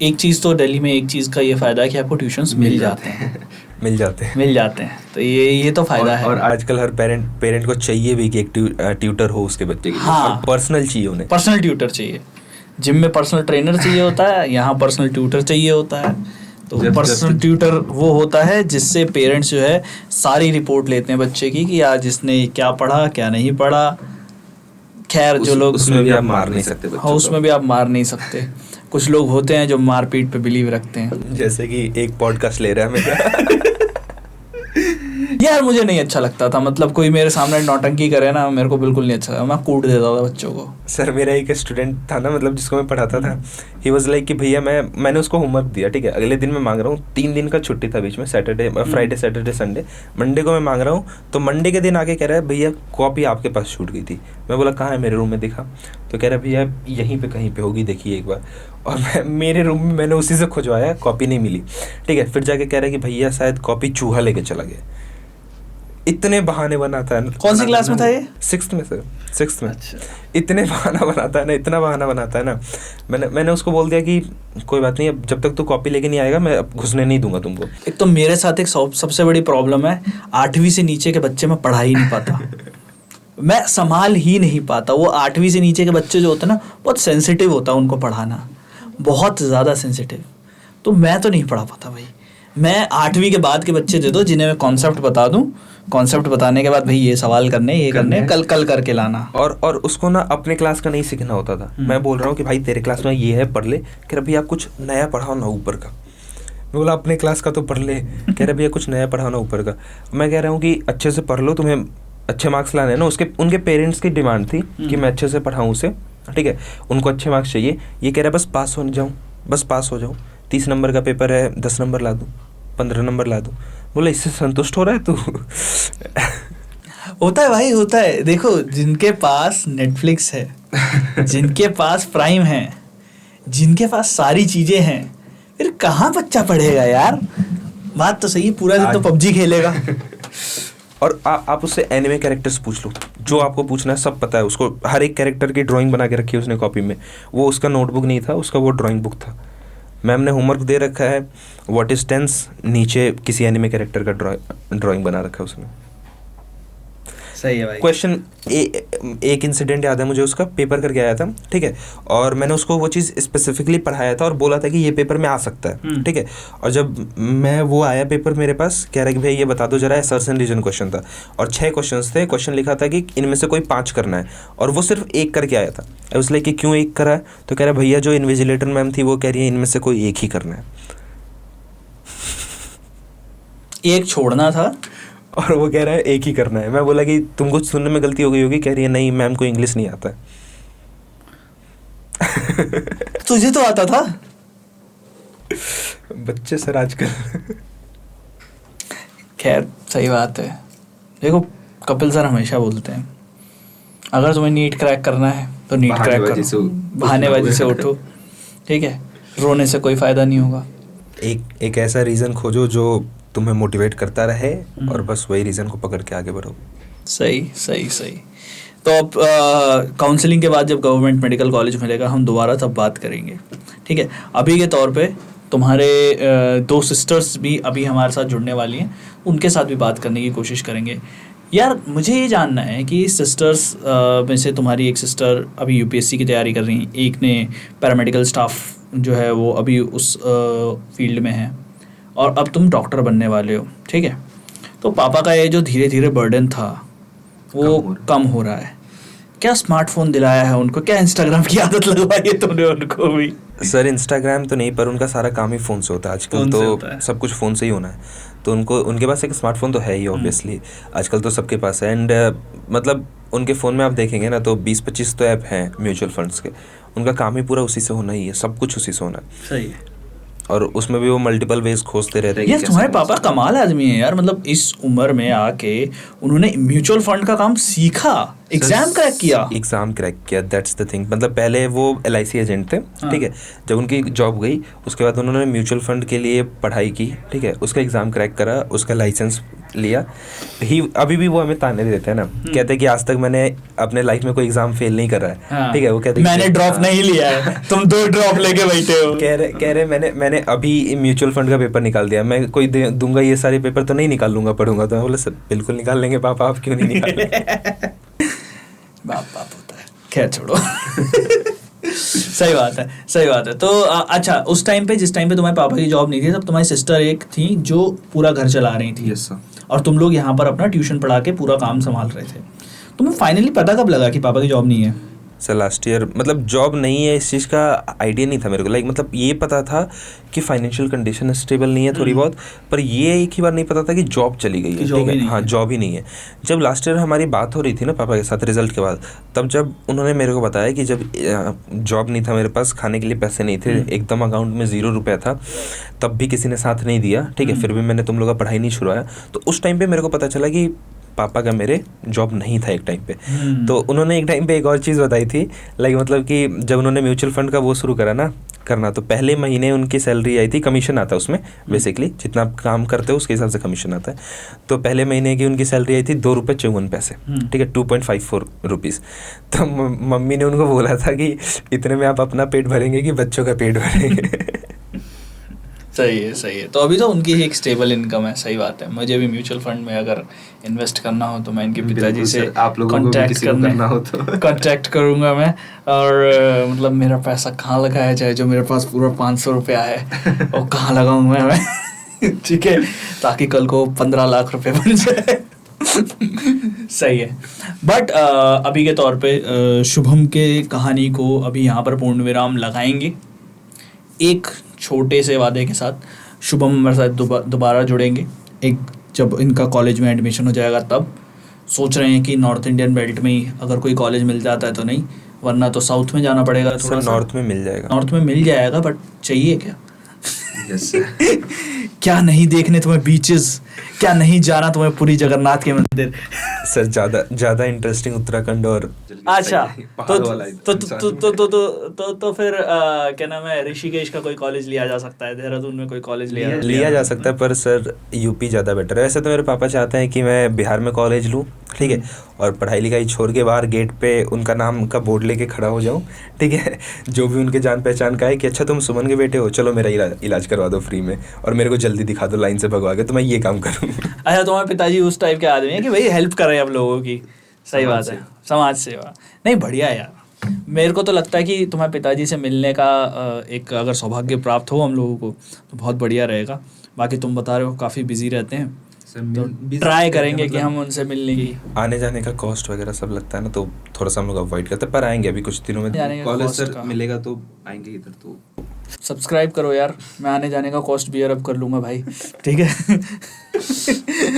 एक चीज़ तो दिल्ली में एक चीज़ का ये फ़ायदा है कि आपको ट्यूशन्स मिल जाते हैं। मिल जाते हैं तो ये तो फ़ायदा है। और आजकल हर पेरेंट को चाहिए भी कि एक ट्यूटर हो उसके बच्चे के लिए। हाँ, पर्सनल चाहिए उन्हें, पर्सनल ट्यूटर चाहिए। जिम में पर्सनल ट्रेनर चाहिए होता है, यहाँ पर्सनल ट्यूटर चाहिए होता है। तो पर्सनल ट्यूटर वो होता है जिससे पेरेंट्स जो है सारी रिपोर्ट लेते हैं बच्चे की कि आज इसने क्या पढ़ा क्या नहीं पढ़ा। खैर जो लोग उसमें भी आप मार नहीं सकते बच्चों हाँ, उसमें भी आप मार नहीं सकते। कुछ लोग होते हैं जो मारपीट पे बिलीव रखते हैं, जैसे कि एक पॉडकास्ट ले रहा है मेरा। यार मुझे नहीं अच्छा लगता था, मतलब कोई मेरे सामने नौटंकी करे ना, मेरे को बिल्कुल नहीं अच्छा लगा, मैं कूट देता था बच्चों को। सर मेरा एक स्टूडेंट था ना, मतलब जिसको मैं पढ़ाता था, ही वाज लाइक कि भैया मैंने उसको होमवर्क दिया, ठीक है, अगले दिन मैं मांग रहा हूँ, 3 दिन का छुट्टी था बीच में, Saturday Friday Saturday Sunday, Monday को मैं मांग रहा हूँ, तो मंडे के दिन आके कह रहा है भैया कॉपी आपके पास छूट गई थी। मैं बोला कहाँ है, मेरे रूम में दिखा, तो कह रहा है भैया यहीं पे कहीं पे होगी, देखिए एक बार। और मेरे रूम में मैंने उसी से खुजवाया, कॉपी नहीं मिली, ठीक है। फिर जाके कह रहा है कि भैया शायद कॉपी चूहा लेके चला गया। इतने बहाने बनाता है। कौन सी क्लास में था ये? 6th में सर, 6th में। अच्छा। इतने बहाना बनाता है ना, मैंने उसको बोल दिया कि कोई बात नहीं, अब जब तक तू कॉपी लेके नहीं आएगा मैं अब घुसने नहीं दूंगा तुमको। एक तो मेरे साथ एक सबसे बड़ी प्रॉब्लम है, 8वीं से नीचे के बच्चे मैं पढ़ा ही नहीं पाता। मैं संभाल ही नहीं पाता। वो 8वीं से नीचे के बच्चे जो होते हैं ना, बहुत सेंसिटिव होता है उनको पढ़ाना, बहुत ज़्यादा सेंसिटिव। तो मैं तो नहीं पढ़ा पाता भाई। मैं 8वीं के बाद के बच्चे दे दो जिन्हें मैं कॉन्सेप्ट बता दूं, कॉन्सेप्ट बताने के बाद भाई ये सवाल करने, ये करने, कल करके लाना। और उसको ना अपने क्लास का नहीं सीखना होता था। मैं बोल रहा हूँ कि भाई तेरे क्लास में ये है, पढ़ ले। कह रहा भैया कुछ नया पढ़ाओ ना ऊपर का। मैं बोला अपने क्लास का तो पढ़ ले। कह रहा भैया कुछ नया पढ़ाओ ना ऊपर का। मैं कह रहा हूँ कि अच्छे से पढ़ लो, तुम्हें अच्छे मार्क्स लाने हैं ना। उनके पेरेंट्स की डिमांड थी कि मैं अच्छे से पढ़ाऊँ उसे, ठीक है, उनको अच्छे मार्क्स चाहिए। ये कह रहा है बस पास हो जाऊँ, 30 नंबर का पेपर है, 10 नंबर ला दूँ, 15 नंबर ला दूँ। बोला इससे संतुष्ट हो रहा है तू? होता है भाई, होता है। देखो जिनके पास नेटफ्लिक्स है, जिनके पास प्राइम है, जिनके पास सारी चीजें हैं, फिर कहाँ बच्चा पढ़ेगा यार। बात तो सही है, पूरा दिन तो पबजी खेलेगा। और आप उससे एनिमे कैरेक्टर्स पूछ लो, जो आपको पूछना है सब पता है उसको। हर एक कैरेक्टर की ड्राइंग बना के रखी है उसने कॉपी में। वो उसका नोटबुक नहीं था, उसका वो ड्राइंग बुक था। मैम ने होमवर्क दे रखा है, व्हाट इज टेंस, नीचे किसी एनिमे कैरेक्टर का ड्राइंग बना रखा है उसने। सही है भाई। क्वेश्चन एक इंसिडेंट याद है मुझे, उसका पेपर करके आया था, ठीक है, और मैंने उसको वो चीज़ स्पेसिफिकली पढ़ाया था और बोला था कि ये पेपर में आ सकता है, ठीक है। और जब मैं वो आया पेपर मेरे पास, कह रहा है कि भाई ये बता दो जरा, सर्च रीजन क्वेश्चन था और 6 क्वेश्चन थे। क्वेश्चन लिखा था कि इनमें से कोई 5 करना है, और वो सिर्फ 1 करके आया था। उसने कि क्यों 1 करा है, तो कह रहा है भैया जो इन्विजिलेटर मैम थी वो कह रही है इनमें से कोई 1 ही करना है। 1 छोड़ना था और वो कह रहा है 1 ही करना है। मैं बोला कि तुमको सुनने में गलती हो गई होगी। कह रही है नहीं मैम को इंग्लिश नहीं आता है। तुझे तो आता था। बच्चे सर आजकल। खैर सही बात है। देखो कपिल सर हमेशा बोलते हैं अगर तुम्हें नीट क्रैक करना है तो नीट क्रैक करो, बहानेबाजी से उठो, ठीक है, रोने से कोई फायदा नहीं होगा। एक ऐसा रीज़न खोजो जो तुम्हें मोटिवेट करता रहे और बस वही रीज़न को पकड़ के आगे बढ़ो। सही। तो अब काउंसलिंग के बाद जब गवर्नमेंट मेडिकल कॉलेज मिलेगा हम दोबारा तब बात करेंगे, ठीक है। अभी के तौर पे तुम्हारे 2 सिस्टर्स भी अभी हमारे साथ जुड़ने वाली हैं, उनके साथ भी बात करने की कोशिश करेंगे। यार मुझे ये जानना है कि सिस्टर्स में से तुम्हारी एक सिस्टर अभी यूपीएससी की तैयारी कर रही हैं, एक ने पैरामेडिकल स्टाफ जो है वो अभी उस फील्ड में है, और अब तुम डॉक्टर बनने वाले हो, ठीक है। तो पापा का ये जो धीरे धीरे बर्डन था वो कम हो रहा है। क्या स्मार्टफोन दिलाया है उनको, क्या इंस्टाग्राम की आदत लगवाई है तुमने उनको भी? सर इंस्टाग्राम तो नहीं, पर उनका सारा काम ही फ़ोन से होता है आजकल, तो सब कुछ फ़ोन से ही होना है, तो उनके पास एक स्मार्टफोन तो है ही ऑब्वियसली, आजकल तो सबके पास है। एंड मतलब उनके फ़ोन में आप देखेंगे ना तो 20-25 तो ऐप हैं म्यूचुअल फंड्स के, उनका काम ही पूरा उसी से होना ही है, सब कुछ उसी से होना है। सही है। और उसमें भी वो मल्टीपल वेज खोजते रहते हैं। यार तुम्हारे पापा कमाल आदमी है यार, मतलब इस उम्र में आके उन्होंने म्यूचुअल फंड का काम सीखा, एग्जाम क्रैक किया। That's the thing. मतलब पहले वो LIC एजेंट थे, ठीक है। जब उनकी जॉब गई उसके बाद उन्होंने म्यूचुअल फंड के लिए पढ़ाई की, ठीक है, उसका एग्जाम क्रैक करा, उसका लाइसेंस लिया ही। अभी भी वो हमें ताने देते हैं ना, कहते हैं कि आज तक मैंने अपने लाइफ में कोई एग्जाम फेल नहीं करा है, ठीक है। वो कहते हैं मैंने ड्रॉप नहीं लिया है, तुम 2 ड्रॉप लेके बैठे हो। कह रहे मैंने अभी म्यूचुअल फंड का पेपर निकाल दिया, मैं कोई दूंगा ये सारे पेपर तो नहीं निकाल लूंगा, पढ़ूंगा तो। मैं बोला सर बिल्कुल निकाल लेंगे पापा, आप क्यों नहीं निकाल बाप होता है, खैर छोड़ो। सही बात है। तो अच्छा, उस टाइम पे जिस टाइम पे तुम्हारे पापा की जॉब नहीं थी तब तुम्हारी सिस्टर एक थी जो पूरा घर चला रही थी। Yes sir. और तुम लोग यहाँ पर अपना ट्यूशन पढ़ा के पूरा काम संभाल रहे थे। तुम्हें फाइनली पता कब लगा कि पापा की जॉब नहीं है? सर लास्ट ईयर, मतलब जॉब नहीं है इस चीज़ का आइडिया नहीं था मेरे को। लाइक मतलब ये पता था कि फाइनेंशियल कंडीशन स्टेबल नहीं है थोड़ी बहुत, पर ये एक ही बार नहीं पता था कि जॉब चली गई है, ठीक है। हाँ, जॉब ही नहीं है। जब लास्ट ईयर हमारी बात हो रही थी ना पापा के साथ रिजल्ट के बाद, तब जब उन्होंने मेरे को बताया कि जब जॉब नहीं था, मेरे पास खाने के लिए पैसे नहीं थे, एकदम अकाउंट में 0 रुपया था, तब भी किसी ने साथ नहीं दिया, ठीक है, फिर भी मैंने तुम लोग का पढ़ाई नहीं छुड़वाया, तो उस टाइम पे मेरे को पता चला कि पापा का मेरे जॉब नहीं था एक टाइम पे। तो उन्होंने एक टाइम पे एक और चीज़ बताई थी, लाइक मतलब कि जब उन्होंने म्यूचुअल फंड का वो शुरू करा ना करना, तो पहले महीने उनकी सैलरी आई थी, कमीशन आता है उसमें बेसिकली, जितना आप काम करते हो उसके हिसाब से कमीशन आता है। तो पहले महीने की उनकी सैलरी आई थी 2 रुपये 54 पैसे, ठीक है, 2.54 रुपीज़। तो मम्मी ने उनको बोला था कि इतने में आप अपना पेट भरेंगे कि बच्चों का पेट भरेंगे। सही है। तो अभी तो उनकी ही एक स्टेबल इनकम है। सही बात है। मुझे भी म्यूचुअल फंड में अगर इन्वेस्ट करना हो तो मैं इनके पिताजी से कांटेक्ट करूंगा मैं, और मतलब मेरा पैसा कहाँ लगाया जाए, जो मेरे पास पूरा 500 रुपया है वो कहाँ लगाऊंगा मैं, ठीक है, ताकि कल को 15 लाख रुपए बन जाए। सही है। बट अभी के तौर पे शुभम के कहानी को अभी यहाँ पर पूर्ण विराम लगाएंगे एक छोटे से वादे के साथ। शुभम हमारे साथ दोबारा जुड़ेंगे एक, जब इनका कॉलेज में एडमिशन हो जाएगा तब। सोच रहे हैं कि नॉर्थ इंडियन बेल्ट में ही अगर कोई कॉलेज मिल जाता है तो नहीं, वरना तो साउथ में जाना पड़ेगा थोड़ा सा। नॉर्थ में मिल जाएगा, बट चाहिए क्या? यस क्या नहीं देखने तुम्हें बीचेस, क्या नहीं जाना तुम्हें पूरी जगन्नाथ के मंदिर? सर ज़्यादा इंटरेस्टिंग उत्तराखंड और अच्छा तो फिर क्या नाम है, ऋषिकेश का कोई कॉलेज लिया जा सकता है, देहरादून में कोई कॉलेज लिया जा सकता है, पर सर यूपी ज़्यादा बेटर है। वैसे तो मेरे पापा चाहते हैं कि मैं बिहार में कॉलेज लूँ, ठीक है, और पढ़ाई लिखाई छोड़ के बाहर गेट पे उनका नाम का बोर्ड लेके खड़ा हो जाऊँ, ठीक है, जो भी उनके जान पहचान का है कि अच्छा तुम सुमन के बेटे हो, चलो मेरा इलाज करवा दो फ्री में, और मेरे को जल्दी दिखा दो लाइन से भगवा के, तो मैं ये काम करूँ। अच्छा, तुम्हारे पिताजी उस टाइप के आदमी हैं कि भाई हेल्प कर रहे हैं आप लोगों की। सही बात है, समाज सेवा। नहीं, बढ़िया है यार। मेरे को तो लगता है कि तुम्हारे पिताजी से मिलने का एक अगर सौभाग्य प्राप्त हो हम लोगों को तो बहुत बढ़िया रहेगा। बाकी तुम बता रहे हो काफ़ी बिजी रहते हैं, तो ट्राई करेंगे कि हम उनसे मिलने की। आने जाने का कॉस्ट वगैरह सब लगता है ना, तो थोड़ा सा हम लोग अवॉइड करते हैं, पर आएंगे अभी कुछ दिनों में। कॉलेज सर मिलेगा तो आएंगे इधर। तो सब्सक्राइब करो यार, मैं आने जाने का कॉस्ट बियर अप कर लूँगा भाई, ठीक है,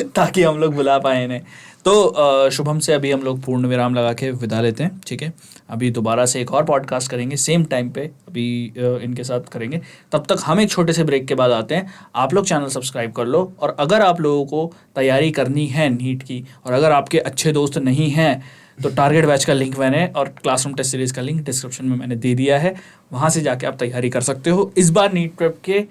ताकि हम लोग बुला पाए इन्हें। तो शुभम से अभी हम लोग पूर्ण विराम लगा के विदा लेते हैं, ठीक है। अभी दोबारा से एक और पॉडकास्ट करेंगे सेम टाइम पे, अभी इनके साथ करेंगे। तब तक हम एक छोटे से ब्रेक के बाद आते हैं। आप लोग चैनल सब्सक्राइब कर लो, और अगर आप लोगों को तैयारी करनी है नीट की, और अगर आपके अच्छे दोस्त नहीं हैं, तो टारगेट बैच का लिंक मैंने, और क्लासरूम टेस्ट सीरीज़ का लिंक डिस्क्रिप्शन में मैंने दे दिया है, वहाँ से जाके आप तैयारी कर सकते हो। इस बार नीट प्रेप के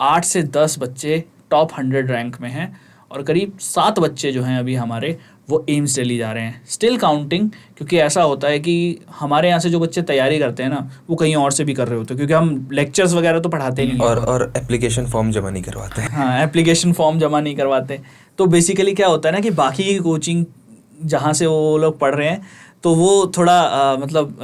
8 से 10 बच्चे टॉप 100 रैंक में हैं, और करीब 7 बच्चे जो हैं अभी हमारे वो एम्स दिल्ली जा रहे हैं, स्टिल काउंटिंग। क्योंकि ऐसा होता है कि हमारे यहाँ से जो बच्चे तैयारी करते हैं ना, वो कहीं और से भी कर रहे होते हैं, क्योंकि हम लेक्चर्स वगैरह तो पढ़ाते नहीं हैं और एप्लीकेशन फॉर्म जमा नहीं करवाते हैं। हाँ, एप्लीकेशन फॉर्म जमा नहीं करवाते। तो बेसिकली क्या होता है ना कि बाकी की कोचिंग जहाँ से वो लोग पढ़ रहे हैं तो वो थोड़ा मतलब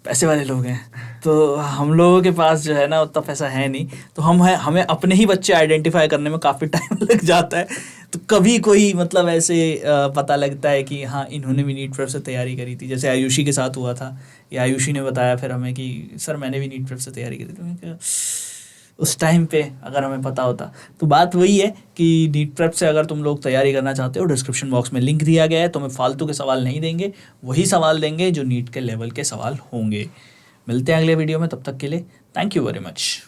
पैसे वाले लोग हैं, तो हम लोगों के पास जो है ना उतना पैसा है नहीं, तो हमें अपने ही बच्चे आइडेंटिफाई करने में काफ़ी टाइम लग जाता है। तो कभी कोई मतलब ऐसे पता लगता है कि हाँ इन्होंने भी नीट प्रेप से तैयारी करी थी, जैसे आयुषी के साथ हुआ था, या आयुषी ने बताया फिर हमें कि सर मैंने भी नीट प्रेप से तैयारी करी थी। तो उस टाइम पे अगर हमें पता होता। तो बात वही है कि नीट प्रेप से अगर तुम लोग तैयारी करना चाहते हो, डिस्क्रिप्शन बॉक्स में लिंक दिया गया है, तुम्हें फालतू के सवाल नहीं देंगे, वही सवाल देंगे जो नीट के लेवल के सवाल होंगे। मिलते हैं अगले वीडियो में, तब तक के लिए थैंक यू वेरी मच।